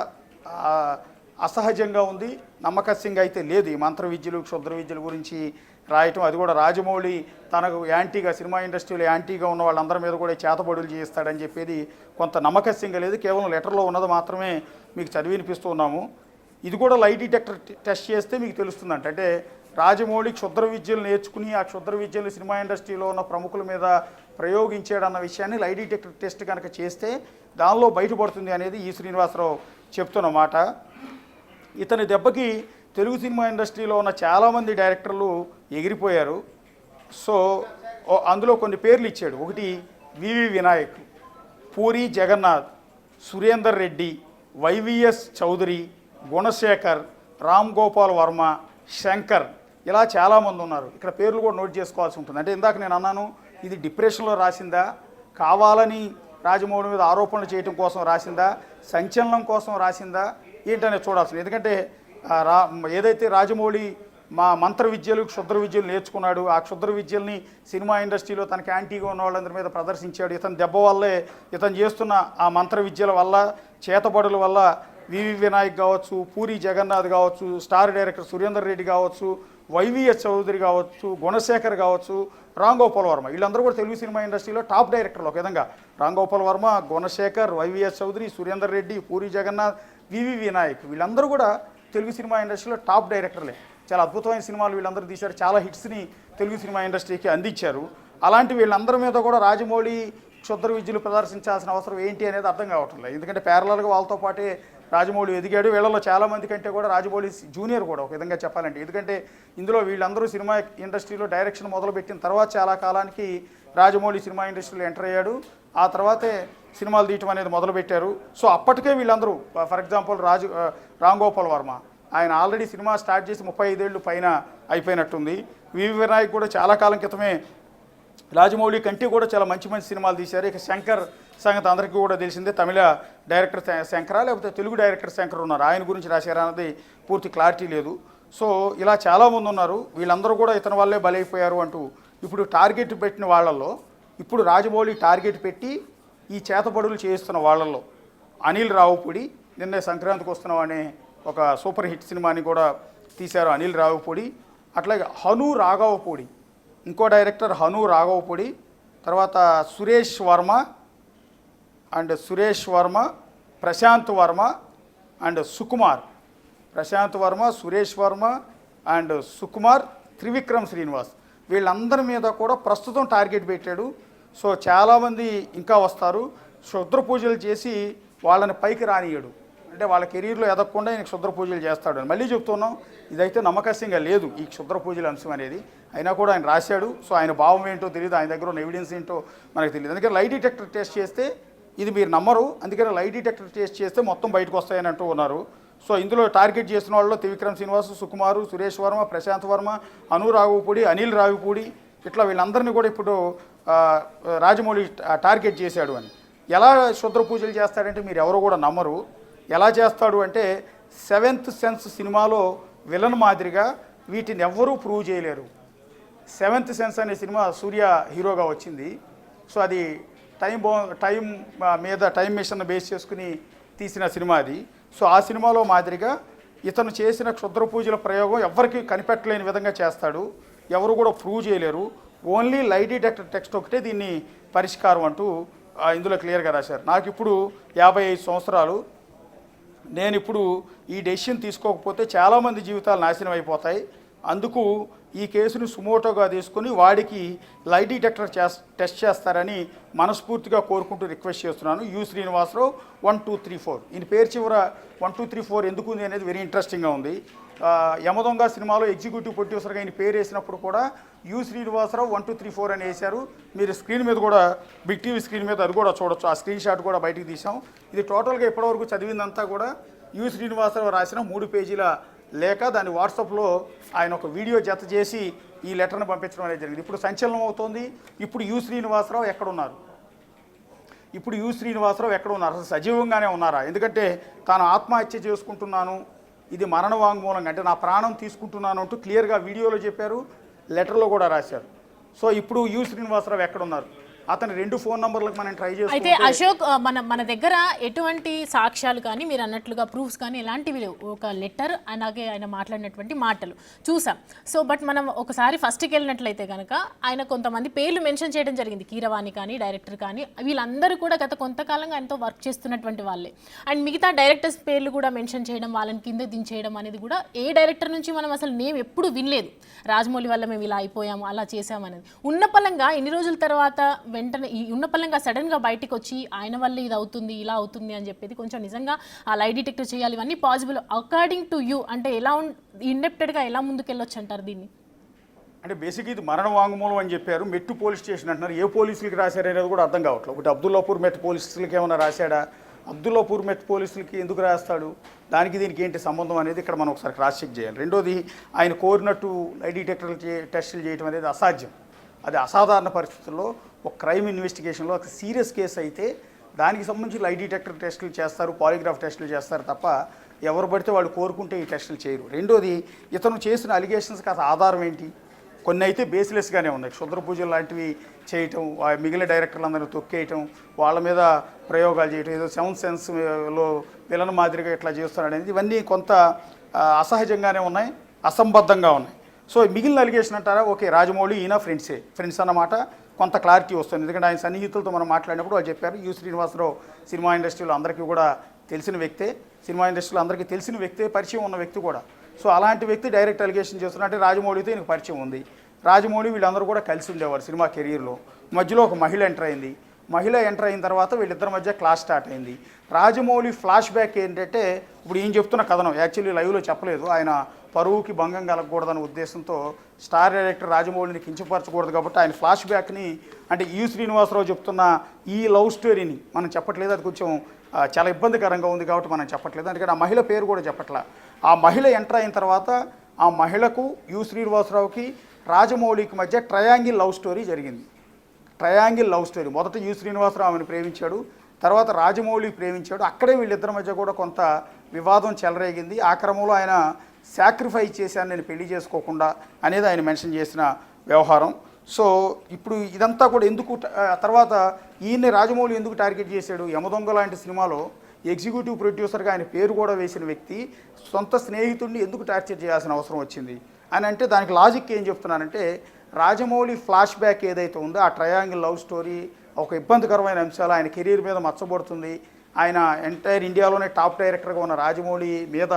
అసహజంగా ఉంది, నమ్మకస్యంగా అయితే లేదు. ఈ మంత్ర విద్యలు క్షుద్ర విద్యల గురించి రాయటం, అది కూడా రాజమౌళి తనకు యాంటీగా, సినిమా ఇండస్ట్రీలో యాంటీగా ఉన్న వాళ్ళందరి మీద కూడా చేతబడులు చేస్తాడని చెప్పేది కొంత నమ్మకస్యంగా లేదు. కేవలం లెటర్లో ఉన్నది మాత్రమే మీకు చదివినిపిస్తూ ఉన్నాము. ఇది కూడా లై డిటెక్టర్ టెస్ట్ చేస్తే మీకు తెలుస్తుందంట. అంటే రాజమౌళి క్షుద్ర విద్యలు నేర్చుకుని ఆ క్షుద్ర విద్యలు సినిమా ఇండస్ట్రీలో ఉన్న ప్రముఖుల మీద ప్రయోగించాడన్న విషయాన్ని లై డిటెక్టర్ టెస్ట్ కనుక చేస్తే దానిలో బయటపడుతుంది అనేది ఈ శ్రీనివాసరావు చెప్తున్నమాట. ఇతని దెబ్బకి తెలుగు సినిమా ఇండస్ట్రీలో ఉన్న చాలామంది డైరెక్టర్లు ఎగిరిపోయారు. సో అందులో కొన్ని పేర్లు ఇచ్చాడు. ఒకటి వివి వినాయక్, పూరి జగన్నాథ్, సురేందర్ రెడ్డి, వైవిఎస్ చౌదరి, గుణశేఖర్, రామ్ గోపాల్ వర్మ, శంకర్, ఇలా చాలామంది ఉన్నారు. ఇక్కడ పేర్లు కూడా నోట్ చేసుకోవాల్సి ఉంటుంది. అంటే ఇందాక నేను అన్నాను, ఇది డిప్రెషన్లో రాసిందా, కావాలని రాజమౌళి మీద ఆరోపణలు చేయడం కోసం రాసిందా, సంచలనం కోసం రాసిందా ఏంటనేది చూడాల్సింది. ఎందుకంటే ఏదైతే రాజమౌళి మంత్ర విద్యలు క్షుద్ర విద్యలు నేర్చుకున్నాడు, ఆ క్షుద్ర విద్యల్ని సినిమా ఇండస్ట్రీలో తనకి యాంటీగా ఉన్న వాళ్ళందరి మీద ప్రదర్శించాడు. ఇతని దెబ్బ వల్లే, ఇతను చేస్తున్న ఆ మంత్ర విద్యల వల్ల, చేతబడుల వల్ల వివి వినాయక్ కావచ్చు, పూరి జగన్నాథ్ కావచ్చు, స్టార్ డైరెక్టర్ సురేందర్ రెడ్డి కావచ్చు, వైవిఎస్ చౌదరి కావచ్చు, గుణశేఖర్ కావచ్చు, రామ్ గోపాల్ వర్మ, వీళ్ళందరూ కూడా తెలుగు సినిమా ఇండస్ట్రీలో టాప్ డైరెక్టర్లు. ఒక విధంగా రామ్ గోపాల్ వర్మ, గుణశేఖర్, వైవిఎస్ చౌదరి, సురేందర్ రెడ్డి, పూరి జగన్నాథ్, వివి వినాయక్, వీళ్ళందరూ కూడా తెలుగు సినిమా ఇండస్ట్రీలో టాప్ డైరెక్టర్లే. చాలా అద్భుతమైన సినిమాలు వీళ్ళందరూ తీశారు, చాలా హిట్స్ని తెలుగు సినిమా ఇండస్ట్రీకి అందించారు. అలాంటి వీళ్ళందరి మీద కూడా రాజమౌళి క్షుద్ర విద్యలు ప్రదర్శించాల్సిన అవసరం ఏంటి అనేది అర్థం కావటం లేదు. ఎందుకంటే ప్యారలల్గా వాళ్ళతో పాటే రాజమౌళి ఎదిగాడు. వీళ్ళలో చాలామంది కంటే కూడా రాజమౌళి జూనియర్ కూడా ఒక విధంగా చెప్పాలంటే. ఎందుకంటే ఇందులో వీళ్ళందరూ సినిమా ఇండస్ట్రీలో డైరెక్షన్ మొదలుపెట్టిన తర్వాత చాలా కాలానికి రాజమౌళి సినిమా ఇండస్ట్రీలో ఎంటర్ అయ్యాడు. ఆ తర్వాతే సినిమాలు తీయటం అనేది మొదలుపెట్టారు. సో అప్పటికే వీళ్ళందరూ, ఫర్ ఎగ్జాంపుల్ రామ్ గోపాల్ వర్మ, ఆయన ఆల్రెడీ సినిమా స్టార్ట్ చేసి 35 ఏళ్ళు పైన అయిపోయినట్టుంది. వివి వినాయక్ కూడా చాలా కాలం క్రితమే రాజమౌళి కంటే కూడా చాలా మంచి మంచి సినిమాలు తీశారు. ఇక శంకర్ సంగతి అందరికీ కూడా తెలిసిందే. తమిళ డైరెక్టర్ శంకరా లేకపోతే తెలుగు డైరెక్టర్ శంకర్ ఉన్నారు, ఆయన గురించి రాశారా అన్నది పూర్తి క్లారిటీ లేదు. సో ఇలా చాలామంది ఉన్నారు, వీళ్ళందరూ కూడా ఇతని వల్లే బలైపోయారు అంటూ ఇప్పుడు టార్గెట్ పెట్టిన వాళ్ళల్లో, ఇప్పుడు రాజమౌళి టార్గెట్ పెట్టి ఈ చేతబడులు చేయిస్తున్న వాళ్ళల్లో అనిల్ రావుపూడి, నిన్నే సంక్రాంతికి వస్తున్నాం అనే ఒక సూపర్ హిట్ సినిమాని కూడా తీశారు అనిల్ రావుపూడి. అట్లాగే హను రాఘవపూడి, ఇంకో డైరెక్టర్ హను రాఘవపూడి, తర్వాత సురేష్ వర్మ, ప్రశాంత్ వర్మ అండ్ సుకుమార్. ప్రశాంత్ వర్మ, సురేష్ వర్మ అండ్ సుకుమార్, త్రివిక్రమ్ శ్రీనివాస్, వీళ్ళందరి మీద కూడా ప్రస్తుతం టార్గెట్ పెట్టాడు. సో చాలామంది ఇంకా వస్తారు. క్షుద్ర పూజలు చేసి వాళ్ళని పైకి రానియడు, అంటే వాళ్ళ కెరీర్లో ఎదగకుండా ఆయన క్షుద్ర పూజలు చేస్తాడు అని మళ్ళీ చెప్తున్నాం. ఇదైతే నమ్మకస్యంగా లేదు ఈ క్షుద్ర పూజల అంశం అనేది, అయినా కూడా ఆయన రాశాడు. సో ఆయన భావం ఏంటో తెలియదు, ఆయన దగ్గర ఉన్న ఎవిడెన్స్ ఏంటో మనకు తెలియదు. అందుకని లై డిటెక్టర్ టెస్ట్ చేస్తే ఇది మీరు నమ్మరు, అందుకని లై డిటెక్టర్ టెస్ట్ చేస్తే మొత్తం బయటకు వస్తాయని అంటూ ఉన్నారు. సో ఇందులో టార్గెట్ చేసిన వాళ్ళు త్రివిక్రమ్ శ్రీనివాస్, సుకుమారు, సురేష్ వర్మ, ప్రశాంత్ వర్మ, అను రావుపూడి, అనిల్ రావుపూడి, ఇట్లా వీళ్ళందరినీ కూడా ఇప్పుడు రాజమౌళి టార్గెట్ చేశాడు అని. ఎలా క్షుద్ర పూజలు చేస్తాడంటే మీరు ఎవరు కూడా నమ్మరు. ఎలా చేస్తాడు అంటే, 7th సెన్స్ సినిమాలో విలన్ మాదిరిగా వీటిని ఎవ్వరూ ప్రూవ్ చేయలేరు. 7th సెన్స్ అనే సినిమా సూర్య హీరోగా వచ్చింది. సో అది టైం మిషన్ బేస్ చేసుకుని తీసిన సినిమా అది. సో ఆ సినిమాలో మాదిరిగా ఇతను చేసిన క్షుద్ర పూజల ప్రయోగం ఎవరికి కనిపెట్టలేని విధంగా చేస్తాడు, ఎవరు కూడా ప్రూవ్ చేయలేరు. ఓన్లీ లై డిటెక్టర్ టెక్స్ట్ ఒకటే దీన్ని పరిష్కారం అంటూ ఇందులో క్లియర్గా రాశారు. నాకు ఇప్పుడు 55 సంవత్సరాలు, నేను ఇప్పుడు ఈ డెసిషన్ తీసుకోకపోతే చాలామంది జీవితాలు నాశనం అయిపోతాయి. అందుకు ఈ కేసును సుమోటోగా తీసుకుని వాడికి లై డిటెక్టర్ టెస్ట్ చేస్తారని మనస్ఫూర్తిగా కోరుకుంటూ రిక్వెస్ట్ చేస్తున్నాను. యు శ్రీనివాసరావు 1234, ఈయన పేరు చివర 1234 ఎందుకు ఉంది అనేది వెరీ ఇంట్రెస్టింగ్గా ఉంది. యమదొంగ సినిమాలో ఎగ్జిక్యూటివ్ ప్రొడ్యూసర్గా ఈయన పేరు వేసినప్పుడు కూడా యు శ్రీనివాసరావు 1234 అని వేశారు. మీరు స్క్రీన్ మీద కూడా, బిగ్ టీవీ స్క్రీన్ మీద అది కూడా చూడొచ్చు, ఆ స్క్రీన్ షాట్ కూడా బయటికి తీసాం. ఇది టోటల్గా ఇప్పటివరకు చదివిందంతా కూడా యు శ్రీనివాసరావు రాసిన 3 పేజీల లేక దాన్ని వాట్సాప్లో ఆయన ఒక వీడియో జత చేసి ఈ లెటర్ను పంపించడం అనేది జరిగింది. ఇప్పుడు సంచలనం అవుతోంది. ఇప్పుడు యు శ్రీనివాసరావు ఎక్కడున్నారు? అసలు సజీవంగానే ఉన్నారా? ఎందుకంటే తాను ఆత్మహత్య చేసుకుంటున్నాను, ఇది మరణ వాంగ్మూలంగా, అంటే నా ప్రాణం తీసుకుంటున్నాను అంటూ క్లియర్గా వీడియోలో చెప్పారు, లెటర్లో కూడా రాశారు. సో ఇప్పుడు యు శ్రీనివాసరావు ఎక్కడున్నారు? అతని 2 ఫోన్ నంబర్లకు మనం ట్రై చేస్తాం. అయితే అశోక్, మన దగ్గర ఎటువంటి సాక్ష్యాలు కానీ మీరు అన్నట్లుగా ప్రూఫ్స్ కానీ ఎలాంటివి లేవు. ఒక లెటర్, అలాగే ఆయన మాట్లాడినటువంటి మాటలు చూసాం. సో బట్ మనం ఒకసారి ఫస్ట్కి వెళ్ళినట్లయితే కనుక ఆయన కొంతమంది పేర్లు మెన్షన్ చేయడం జరిగింది. కీరవాణి కానీ, డైరెక్టర్ కానీ, వీళ్ళందరూ కూడా గత కొంతకాలంగా ఆయనతో వర్క్ చేస్తున్నటువంటి వాళ్ళే. అండ్ మిగతా డైరెక్టర్స్ పేర్లు కూడా మెన్షన్ చేయడం, వాళ్ళని కింద దించేయడం అనేది కూడా ఏ డైరెక్టర్ నుంచి మనం అసలు నేమ్ ఎప్పుడు వినలేదు. రాజమౌళి వల్ల మేము ఇలా అయిపోయాము, అలా చేసామనేది ఉన్నపలంగా ఇన్ని రోజుల తర్వాత వెంటనే ఈ ఉన్నపల్లంగా సడన్గా బయటకు వచ్చి ఆయన వల్ల ఇది అవుతుంది, ఇలా అవుతుంది అని చెప్పేది కొంచెం నిజంగా ఆ లై డిటెక్టర్ చేయాలి, ఇవన్నీ పాసిబుల్ అకార్డింగ్ టు యూ అంటే ఎలా ఇండెప్టెడ్గా ఎలా ముందుకెళ్ళొచ్చు అంటారు దీన్ని? అంటే బేసిక్ ఇది మరణ వాంగ్మూలం అని చెప్పారు. మెట్టు పోలీస్ స్టేషన్ అంటున్నారు. ఏ పోలీసులకి రాశారనేది కూడా అర్థం కావట్లేదు. ఒకటి అబ్దుల్లాపూర్ మెట్ పోలీసులకి ఏమైనా రాశాడా? అబ్దుల్లాపూర్ మెట్ పోలీసులకి ఎందుకు రాస్తాడు? దానికి దీనికి ఏంటి సంబంధం అనేది ఇక్కడ మనం ఒకసారి క్రాస్ చెక్ చేయాలి. రెండోది, ఆయన కోరినట్టు లై డిటెక్టర్లు టెస్టులు చేయడం అనేది అసాధ్యం. అది అసాధారణ పరిస్థితుల్లో ఒక క్రైమ్ ఇన్వెస్టిగేషన్లో ఒక సీరియస్ కేసు అయితే దానికి సంబంధించి లై డిటెక్టర్ టెస్టులు చేస్తారు, పాలిగ్రాఫ్ టెస్టులు చేస్తారు తప్ప ఎవరు పడితే వాళ్ళు కోరుకుంటే ఈ టెస్టులు చేయరు. రెండోది, ఇతను చేసిన అలిగేషన్స్కి అసలు ఆధారం ఏంటి? కొన్ని అయితే బేస్లెస్గానే ఉన్నాయి. క్షుద్ర పూజలు లాంటివి చేయటం, మిగిలిన డైరెక్టర్లందరినీ తొక్కేయటం, వాళ్ళ మీద ప్రయోగాలు చేయటం, ఏదో సెవెంత్ సెన్స్లో విలన్ మాదిరిగా ఇట్లా చేస్తున్నారు అనేది ఇవన్నీ కొంత అసహజంగానే ఉన్నాయి, అసంబద్ధంగా ఉన్నాయి. సో మిగిలిన అలిగేషన్ అంటారా, ఓకే రాజమౌళి ఈయన ఫ్రెండ్స్ అన్నమాట కొంత క్లారిటీ వస్తుంది. ఎందుకంటే ఆయన సన్నిహితులతో మనం మాట్లాడినప్పుడు వాళ్ళు చెప్పారు యు శ్రీనివాసరావు సినిమా ఇండస్ట్రీలో అందరికీ కూడా తెలిసిన వ్యక్తే, సినిమా ఇండస్ట్రీలో అందరికీ తెలిసిన వ్యక్తే, పరిచయం ఉన్న వ్యక్తి కూడా. సో అలాంటి వ్యక్తి డైరెక్ట్ అలిగేషన్ చేస్తున్నా అంటే రాజమౌళితో ఈయనకు పరిచయం ఉంది. రాజమౌళి వీళ్ళందరూ కూడా కలిసి ఉండేవారు సినిమా కెరీర్లో. మధ్యలో ఒక మహిళ ఎంటర్ అయింది. మహిళ ఎంటర్ అయిన తర్వాత వీళ్ళిద్దరి మధ్య క్లాస్ స్టార్ట్ అయింది. రాజమౌళి ఫ్లాష్ బ్యాక్ ఏంటంటే, ఇప్పుడు ఈయన చెప్తున్న కథనం యాక్చువల్లీ లైవ్లో చెప్పలేదు. ఆయన పరువుకి భంగం కలగకూడదనే ఉద్దేశంతో స్టార్ డైరెక్టర్ రాజమౌళిని కించపరచకూడదు కాబట్టి ఆయన ఫ్లాష్ బ్యాక్ని అంటే యు శ్రీనివాసరావు చెప్తున్న ఈ లవ్ స్టోరీని మనం చెప్పట్లేదు. అది కొంచెం చాలా ఇబ్బందికరంగా ఉంది కాబట్టి మనం చెప్పట్లేదు. అందుకని ఆ మహిళ పేరు కూడా చెప్పట్లా. ఆ మహిళ ఎంటర్ అయిన తర్వాత ఆ మహిళకు యు శ్రీనివాసరావుకి రాజమౌళికి మధ్య ట్రయాంగిల్ లవ్ స్టోరీ జరిగింది. Triangle love story. మొదట యు శ్రీనివాసరావు ఆమెను ప్రేమించాడు, తర్వాత రాజమౌళి ప్రేమించాడు. అక్కడే వీళ్ళిద్దరి మధ్య కూడా కొంత వివాదం చెలరేగింది. ఆ క్రమంలో ఆయన సాక్రిఫైస్ చేశాను నేను పెళ్లి చేసుకోకుండా అనేది ఆయన మెన్షన్ చేసిన వ్యవహారం. సో ఇప్పుడు ఇదంతా కూడా ఎందుకు తర్వాత ఈయన్ని రాజమౌళి ఎందుకు టార్గెట్ చేశాడు? యమదొంగ లాంటి సినిమాలో ఎగ్జిక్యూటివ్ ప్రొడ్యూసర్గా ఆయన పేరు కూడా వేసిన వ్యక్తి సొంత స్నేహితుడిని ఎందుకు టార్చర్ చేయాల్సిన అవసరం వచ్చింది అని అంటే దానికి లాజిక్ ఏం చెప్తున్నానంటే, రాజమౌళి ఫ్లాష్ బ్యాక్ ఏదైతే ఉందో ఆ ట్రయాంగిల్ లవ్ స్టోరీ ఒక ఇబ్బందికరమైన అంశాలు, ఆయన కెరీర్ మీద మచ్చబడుతుంది. ఆయన ఎంటైర్ ఇండియాలోనే టాప్ డైరెక్టర్గా ఉన్న రాజమౌళి మీద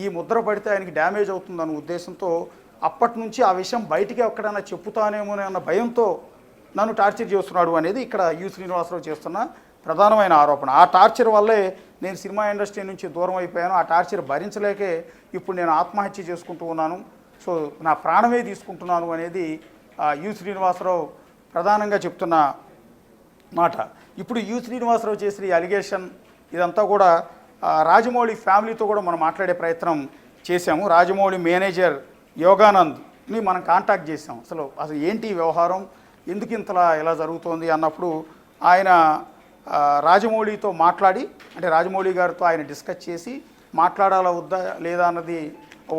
ఈ ముద్ర పడితే ఆయనకి డ్యామేజ్ అవుతుందన్న ఉద్దేశంతో అప్పటి నుంచి ఆ విషయం బయటికి ఎక్కడైనా చెప్పుతానేమో అన్న భయంతో నన్ను టార్చర్ చేస్తున్నాడు అనేది ఇక్కడ యు శ్రీనివాసరావు చేస్తున్న ప్రధానమైన ఆరోపణ. ఆ టార్చర్ వల్లే నేను సినిమా ఇండస్ట్రీ నుంచి దూరం అయిపోయాను, ఆ టార్చర్ భరించలేకే ఇప్పుడు నేను ఆత్మహత్య చేసుకుంటూ ఉన్నాను, సో నా ప్రాణమే తీసుకుంటున్నాను అనేది యు శ్రీనివాసరావు ప్రధానంగా చెప్తున్న మాట. ఇప్పుడు యు శ్రీనివాసరావు చేసిన ఈ అలిగేషన్ ఇదంతా కూడా రాజమౌళి ఫ్యామిలీతో కూడా మనం మాట్లాడే ప్రయత్నం చేశాము. రాజమౌళి మేనేజర్ యోగానంద్ని మనం కాంటాక్ట్ చేసాం. అసలు ఏంటి వ్యవహారం, ఎందుకు ఇంతలా ఇలా జరుగుతోంది అన్నప్పుడు ఆయన రాజమౌళితో మాట్లాడి అంటే రాజమౌళి గారితో ఆయన డిస్కస్ చేసి మాట్లాడాలా వద్దా లేదా అన్నది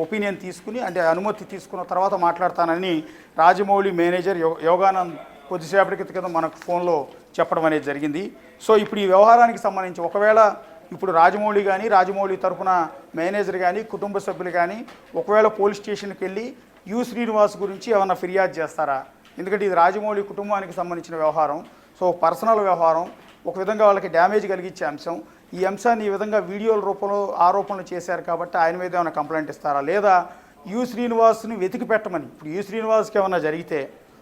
ఒపీనియన్ తీసుకుని అంటే అనుమతి తీసుకున్న తర్వాత మాట్లాడతానని రాజమౌళి మేనేజర్ యోగానంద్ కొద్దిసేపటి క్రితం మనకు ఫోన్లో చెప్పడం అనేది జరిగింది. సో ఇప్పుడు ఈ వ్యవహారానికి సంబంధించి ఒకవేళ ఇప్పుడు రాజమౌళి కానీ రాజమౌళి తరఫున మేనేజర్ కానీ కుటుంబ సభ్యులు కానీ ఒకవేళ పోలీస్ స్టేషన్కి వెళ్ళి యు శ్రీనివాస్ గురించి ఏమన్నా ఫిర్యాదు చేస్తారా? ఎందుకంటే ఇది రాజమౌళి కుటుంబానికి సంబంధించిన వ్యవహారం, సో పర్సనల్ వ్యవహారం, ఒక విధంగా వాళ్ళకి డ్యామేజ్ కలిగించే అంశం. ఈ అంశాన్ని ఈ విధంగా వీడియోల రూపంలో ఆరోపణలు చేశారు కాబట్టి ఆయన మీద ఏమైనా కంప్లైంట్ ఇస్తారా, లేదా యు శ్రీనివాస్ని వెతికి పెట్టమని ఇప్పుడు యు శ్రీనివాస్కి ఏమైనా జరిగితే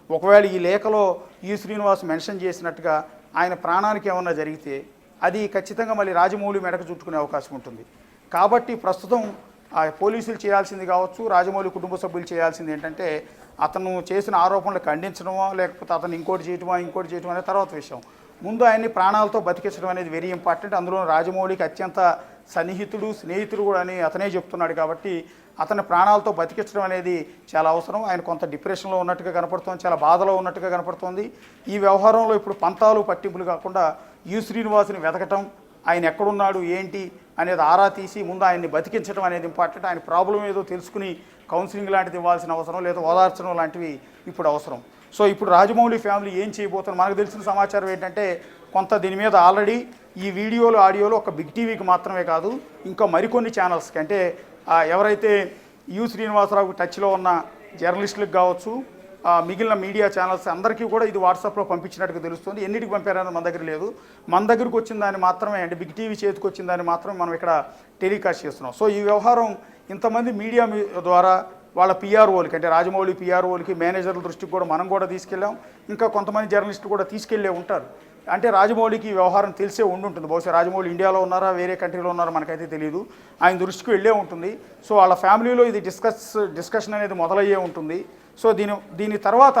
ఒకవేళ ఈ లేఖలో యు శ్రీనివాస్ మెన్షన్ చేసినట్టుగా ఆయన ప్రాణానికి ఏమన్నా జరిగితే అది ఖచ్చితంగా మళ్ళీ రాజమౌళి మెడకు చుట్టుకునే అవకాశం ఉంటుంది. కాబట్టి ప్రస్తుతం పోలీసులు చేయాల్సింది కావచ్చు, రాజమౌళి కుటుంబ సభ్యులు చేయాల్సింది ఏంటంటే అతను చేసిన ఆరోపణలు ఖండించడమో లేకపోతే అతను ఇంకోటి చేయటమో అనేది తర్వాత విషయం. ముందు ఆయన్ని ప్రాణాలతో బతికించడం అనేది వెరీ ఇంపార్టెంట్. అందులో రాజమౌళికి అత్యంత సన్నిహితుడు స్నేహితుడు కూడా అని అతనే చెప్తున్నాడు కాబట్టి అతని ప్రాణాలతో బతికించడం అనేది చాలా అవసరం. ఆయన కొంత డిప్రెషన్లో ఉన్నట్టుగా కనపడుతోంది, చాలా బాధలో ఉన్నట్టుగా కనపడుతోంది. ఈ వ్యవహారంలో ఇప్పుడు పంతాలు పట్టింపులు కాకుండా యు శ్రీనివాస్ని వెతకటం, ఆయన ఎక్కడున్నాడు ఏంటి అనేది ఆరా తీసి ముందు ఆయన్ని బతికించడం అనేది ఇంపార్టెంట్. ఆయన ప్రాబ్లం ఏదో తెలుసుకుని కౌన్సిలింగ్ లాంటిది ఇవ్వాల్సిన అవసరం, లేదా ఓదార్చడం లాంటివి ఇప్పుడు అవసరం. సో ఇప్పుడు రాజమౌళి ఫ్యామిలీ ఏం చేయబోతున్నారు? మనకు తెలిసిన సమాచారం ఏంటంటే కొంత దీని మీద ఆల్రెడీ ఈ వీడియోలు ఆడియోలు ఒక బిగ్ టీవీకి మాత్రమే కాదు ఇంకా మరికొన్ని ఛానల్స్కి అంటే ఎవరైతే యు శ్రీనివాసరావు టచ్లో ఉన్న జర్నలిస్టులకు కావచ్చు మిగిలిన మీడియా ఛానల్స్ అందరికీ కూడా ఇది వాట్సాప్లో పంపించినట్టుగా తెలుస్తుంది. ఎన్నిటికి పంపారనేది మన దగ్గర లేదు. మన దగ్గరకు వచ్చిన దాన్ని మాత్రమే అంటే బిగ్ టీవీ చేతికి వచ్చిన దాన్ని మాత్రమే మనం ఇక్కడ టెలికాస్ట్ చేస్తున్నాం. సో ఈ వ్యవహారం ఇంతమంది మీడియా ద్వారా వాళ్ళ పిఆర్ఓలకి అంటే రాజమౌళి పిఆర్ఓలకి మేనేజర్ల దృష్టికి కూడా మనం కూడా తీసుకెళ్ళాం, ఇంకా కొంతమంది జర్నలిస్టులు కూడా తీసుకెళ్ళే ఉంటారు. అంటే రాజమౌళికి ఈ వ్యవహారం తెలిసే ఉండుంటుంది. బహుశా రాజమౌళి ఇండియాలో ఉన్నారా వేరే కంట్రీలో ఉన్నారా మనకైతే తెలియదు, ఆయన దృష్టికి వెళ్ళే ఉంటుంది. సో వాళ్ళ ఫ్యామిలీలో ఇది డిస్కషన్ అనేది మొదలయ్యే ఉంటుంది. సో దీని తర్వాత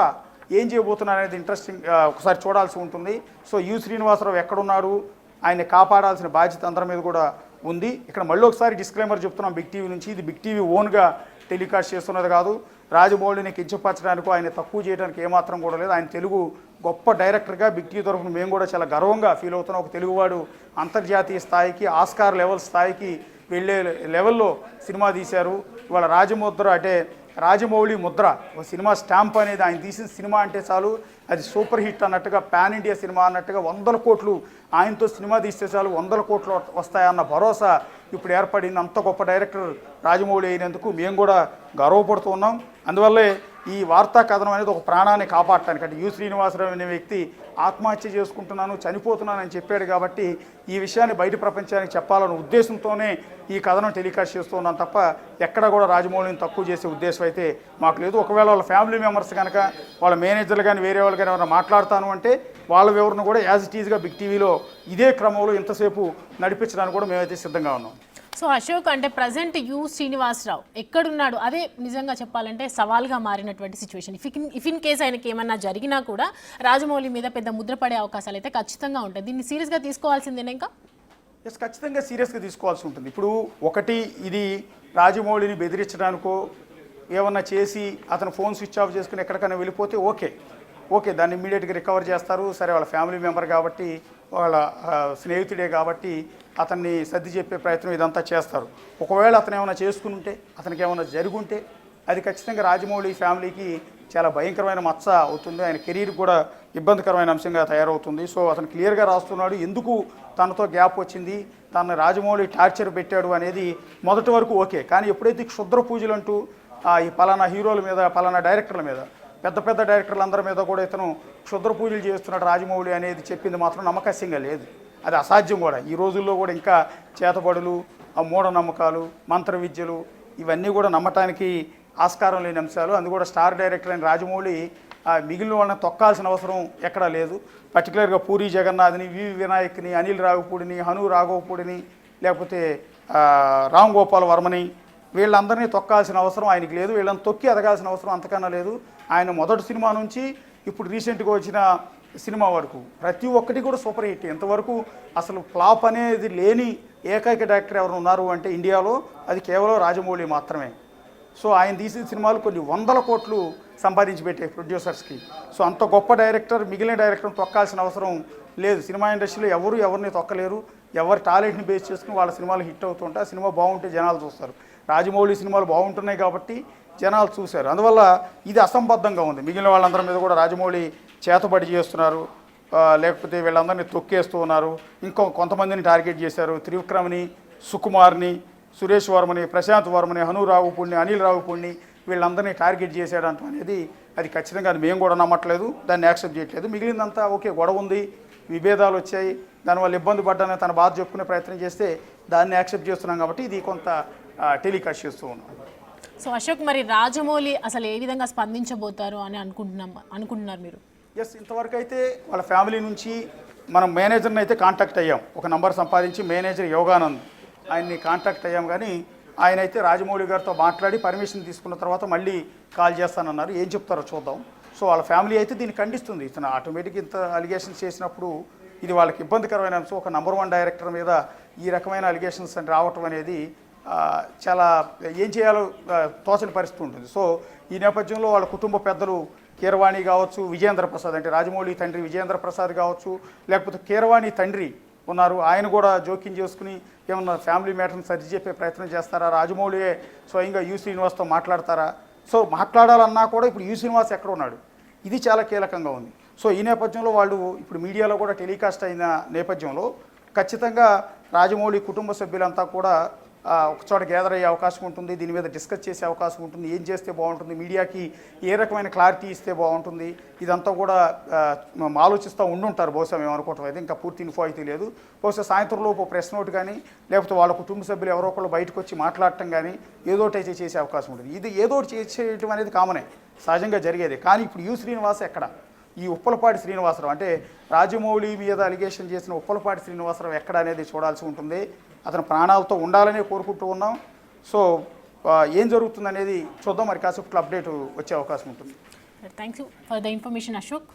ఏం చేయబోతున్నారు అనేది ఇంట్రెస్టింగ్ ఒకసారి చూడాల్సి ఉంటుంది. సో యు శ్రీనివాసరావు ఎక్కడున్నారు, ఆయన్ని కాపాడాల్సిన బాధ్యత అందరి మీద కూడా ఉంది. ఇక్కడ మళ్ళీ ఒకసారి డిస్క్లైమర్ చెప్తున్నాం బిగ్ టీవీ నుంచి, ఇది బిగ్ టీవీ ఓన్గా టెలికాస్ట్ చేస్తున్నది కాదు. రాజమౌళిని కించపరచడానికి, ఆయన తక్కువ చేయడానికి ఏమాత్రం కూడా లేదు. ఆయన తెలుగు గొప్ప డైరెక్టర్గా బిగ్ టీ తరఫున మేము కూడా చాలా గర్వంగా ఫీల్ అవుతున్నాం. ఒక తెలుగువాడు అంతర్జాతీయ స్థాయికి, ఆస్కార్ లెవెల్ స్థాయికి వెళ్ళే లెవెల్లో సినిమా తీశారు. ఇవాళ రాజముద్ర అంటే రాజమౌళి ముద్ర, ఒక సినిమా స్టాంప్ అనేది ఆయన తీసిన సినిమా అంటే చాలు అది సూపర్ హిట్ అన్నట్టుగా, పాన్ ఇండియా సినిమా అన్నట్టుగా 100 కోట్లు ఆయనతో సినిమా తీస్తే చాలు 100 కోట్లు వస్తాయన్న భరోసా ఇప్పుడు ఏర్పడింది. అంత గొప్ప డైరెక్టర్ రాజమౌళి అయినందుకు మేము కూడా గర్వపడుతూ ఉన్నాం. అందువల్లే ఈ వార్తా కథనం అనేది ఒక ప్రాణాన్ని కాపాడటానికి, అంటే యు శ్రీనివాసరావు అనే వ్యక్తి ఆత్మహత్య చేసుకుంటున్నాను, చనిపోతున్నానని చెప్పాడు కాబట్టి ఈ విషయాన్ని బయట ప్రపంచానికి చెప్పాలన్న ఉద్దేశంతోనే ఈ కథనం టెలికాస్ట్ చేస్తూ ఉన్నాం తప్ప ఎక్కడ కూడా రాజమౌళిని తక్కువ చేసే ఉద్దేశం అయితే మాకు లేదు. ఒకవేళ వాళ్ళ ఫ్యామిలీ మెంబర్స్ కనుక, వాళ్ళ మేనేజర్లు కానీ వేరే వాళ్ళు కానీ ఎవరైనా మాట్లాడతాను అంటే వాళ్ళ వివరణ కూడా యాజ్ ఇట్ ఈజ్గా బిగ్ టీవీలో ఇదే క్రమంలో ఇంతసేపు నడిపించడానికి కూడా మేమైతే సిద్ధంగా ఉన్నాం. సో అశోక్, అంటే ప్రజెంట్ యు శ్రీనివాసరావు ఎక్కడున్నాడు అదే నిజంగా చెప్పాలంటే సవాల్గా మారినటువంటి సిచ్యువేషన్. ఇఫ్ ఇన్ కేస్ ఆయనకి ఏమన్నా జరిగినా కూడా రాజమౌళి మీద పెద్ద ముద్ర పడే అవకాశాలు అయితే ఖచ్చితంగా ఉంటాయి. దీన్ని సీరియస్గా తీసుకోవాల్సిందేనా? ఇంకా ఖచ్చితంగా సీరియస్గా తీసుకోవాల్సి ఉంటుంది. ఇప్పుడు ఒకటి, ఇది రాజమౌళిని బెదిరించడానికో ఏమన్నా చేసి అతను ఫోన్ స్విచ్ ఆఫ్ చేసుకుని ఎక్కడికైనా వెళ్ళిపోతే ఓకే దాన్ని ఇమ్మీడియట్గా రికవర్ చేస్తారు. సరే, వాళ్ళ ఫ్యామిలీ మెంబర్ కాబట్టి, వాళ్ళ స్నేహితుడే కాబట్టి అతన్ని సర్ది చెప్పే ప్రయత్నం ఇదంతా చేస్తారు. ఒకవేళ అతను ఏమైనా చేసుకుని ఉంటే, అతనికి ఏమైనా జరుగుంటే అది ఖచ్చితంగా రాజమౌళి ఫ్యామిలీకి చాలా భయంకరమైన మచ్చ అవుతుంది. ఆయన కెరీర్ కూడా ఇబ్బందికరమైన అంశంగా తయారవుతుంది. సో అతను క్లియర్గా రాస్తున్నాడు ఎందుకు తనతో గ్యాప్ వచ్చింది, తన రాజమౌళి టార్చర్ పెట్టాడు అనేది మొదటి వరకు ఓకే. కానీ ఎప్పుడైతే క్షుద్ర పూజలు అంటూ ఈ పలానా హీరోల మీద, పలానా డైరెక్టర్ల మీద, పెద్ద డైరెక్టర్లందరి మీద కూడా ఇతను క్షుద్ర పూజలు చేస్తున్నాడు రాజమౌళి అనేది చెప్పింది మాత్రం నమ్మకస్యంగా లేదు. అది అసాధ్యం కూడా. ఈ రోజుల్లో కూడా ఇంకా చేతబడులు, ఆ మూఢనమ్మకాలు, మంత్ర విద్యలు ఇవన్నీ కూడా నమ్మటానికి ఆస్కారం లేని అంశాలు. అందు కూడా స్టార్ డైరెక్టర్ అయిన రాజమౌళి మిగిలిన వాళ్ళని తొక్కాల్సిన అవసరం ఎక్కడా లేదు. పర్టికులర్గా పూరి జగన్నాథ్ని, వినాయక్ని, అనిల్ రావిపూడిని, హను రాఘవపూడిని, లేకపోతే రామ్ గోపాల్ వర్మని, వీళ్ళందరినీ తొక్కాల్సిన అవసరం ఆయనకి లేదు. వీళ్ళని తొక్కి ఎదగాల్సిన అవసరం అంతకన్నా లేదు. ఆయన మొదటి సినిమా నుంచి ఇప్పుడు రీసెంట్గా వచ్చిన సినిమా వరకు ప్రతి ఒక్కటి కూడా సూపర్ హిట్. ఇంతవరకు అసలు ఫ్లాప్ అనేది లేని ఏకైక డైరెక్టర్ ఎవరు ఉన్నారు అంటే ఇండియాలో అది కేవలం రాజమౌళి మాత్రమే. సో ఆయన తీసిన సినిమాలు కొన్ని 100 కోట్లు సంపాదించి పెట్టే ప్రొడ్యూసర్స్కి. సో అంత గొప్ప డైరెక్టర్ మిగిలిన డైరెక్టర్ని తొక్కాల్సిన అవసరం లేదు. సినిమా ఇండస్ట్రీలో ఎవరిని తొక్కలేరు. ఎవరి టాలెంట్ని బేస్ చేసుకుని వాళ్ళ సినిమాలు హిట్ అవుతుంటాయి. సినిమా బాగుంటే జనాలు చూస్తారు. రాజమౌళి సినిమాలు బాగుంటున్నాయి కాబట్టి జనాలు చూశారు. అందువల్ల ఇది అసంబద్ధంగా ఉంది. మిగిలిన వాళ్ళందరి మీద కూడా రాజమౌళి చేతబడి చేస్తున్నారు, లేకపోతే వీళ్ళందరినీ తొక్కేస్తూ ఉన్నారు. కొంతమందిని టార్గెట్ చేశారు. త్రివిక్రమ్ని, సుకుమార్ని, సురేష్ వర్మని, ప్రశాంత్ వర్మని, హను రావుపూడిని, అనిల్ రావుపూడిని వీళ్ళందరినీ టార్గెట్ చేశాడంట అనేది అది ఖచ్చితంగా అది మేము కూడా నమ్మట్లేదు, దాన్ని యాక్సెప్ట్ చేయట్లేదు. మిగిలిందంతా ఓకే, గొడవ ఉంది, విభేదాలు వచ్చాయి, దానివల్ల ఇబ్బంది పడ్డానని తన బాధ చెప్పుకునే ప్రయత్నం చేస్తే దాన్ని యాక్సెప్ట్ చేస్తున్నాం కాబట్టి ఇది కొంత టెలికాస్ట్ చేస్తూ ఉన్నాం. సో అశోక్, మరి రాజమౌళి అసలు ఏ విధంగా స్పందించబోతారు అని అనుకుంటున్నారు మీరు? ఇంతవరకు అయితే వాళ్ళ ఫ్యామిలీ నుంచి మనం మేనేజర్ని అయితే కాంటాక్ట్ అయ్యాం. ఒక నంబర్ సంపాదించి మేనేజర్ యోగానంద్ ఆయన్ని కాంటాక్ట్ అయ్యాం. కానీ ఆయన అయితే రాజమౌళి గారితో మాట్లాడి పర్మిషన్ తీసుకున్న తర్వాత మళ్ళీ కాల్ చేస్తానన్నారు. ఏం చెప్తారో చూద్దాం. సో వాళ్ళ ఫ్యామిలీ అయితే దీన్ని ఖండిస్తుంది. ఇతను ఆటోమేటిక్ ఇంత అలిగేషన్స్ చేసినప్పుడు ఇది వాళ్ళకి ఇబ్బందికరమైన అంశం. ఒక నంబర్ 1 డైరెక్టర్ మీద ఈ రకమైన అలిగేషన్స్ అని రావటం అనేది చాలా ఏం చేయాలో తోచని పరిస్థితి ఉంటుంది. సో ఈ నేపథ్యంలో వాళ్ళ కుటుంబ పెద్దలు కీరవాణి కావచ్చు, విజయేంద్ర ప్రసాద్ అంటే రాజమౌళి తండ్రి విజయేంద్ర ప్రసాద్ కావచ్చు, లేకపోతే కీరవాణి తండ్రి ఉన్నారు, ఆయన కూడా జోక్యం చేసుకుని ఏమన్నా ఫ్యామిలీ మ్యాటర్ని సరి చెప్పే ప్రయత్నం చేస్తారా, రాజమౌళియే స్వయంగా యు శ్రీనివాస్తో మాట్లాడతారా? సో మాట్లాడాలన్నా కూడా ఇప్పుడు యు శ్రీనివాస్ ఎక్కడ ఉన్నాడు, ఇది చాలా కీలకంగా ఉంది. సో ఈ నేపథ్యంలో వాళ్ళు ఇప్పుడు మీడియాలో కూడా టెలికాస్ట్ అయిన నేపథ్యంలో ఖచ్చితంగా రాజమౌళి కుటుంబ సభ్యులంతా కూడా ఒక చోట గ్యాదర్ అయ్యే అవకాశం ఉంటుంది. దీని మీద డిస్కస్ చేసే అవకాశం ఉంటుంది. ఏం చేస్తే బాగుంటుంది, మీడియాకి ఏ రకమైన క్లారిటీ ఇస్తే బాగుంటుంది, ఇదంతా కూడా ఆలోచిస్తూ ఉండుంటారు. బహుశా మేము అనుకోవటం అయితే ఇంకా పూర్తి ఇన్ఫో అయితే లేదు. బహుశా సాయంత్రంలోపు ప్రెస్ నోట్ కానీ లేకపోతే వాళ్ళ కుటుంబ సభ్యులు ఎవరో ఒకళ్ళు బయటకు వచ్చి మాట్లాడటం కానీ ఏదోటైతే చేసే అవకాశం ఉంటుంది. ఇది ఏదోటి చేసేయటం అనేది కామనే, సహజంగా జరిగేది. కానీ ఇప్పుడు యు శ్రీనివాస్ ఎక్కడ, ఈ ఉప్పలపాటి శ్రీనివాసరావు అంటే రాజమౌళి మీద అలిగేషన్ చేసిన ఉప్పలపాటి శ్రీనివాసరావు ఎక్కడ అనేది చూడాల్సి ఉంటుంది. అతను ప్రాణాలతో ఉండాలనే కోరుకుంటూ ఉన్నాం. సో ఏం జరుగుతుంది అనేది చూద్దాం. మరి కాసేపు అప్డేట్ వచ్చే అవకాశం ఉంటుంది. Thank you for the information Ashok.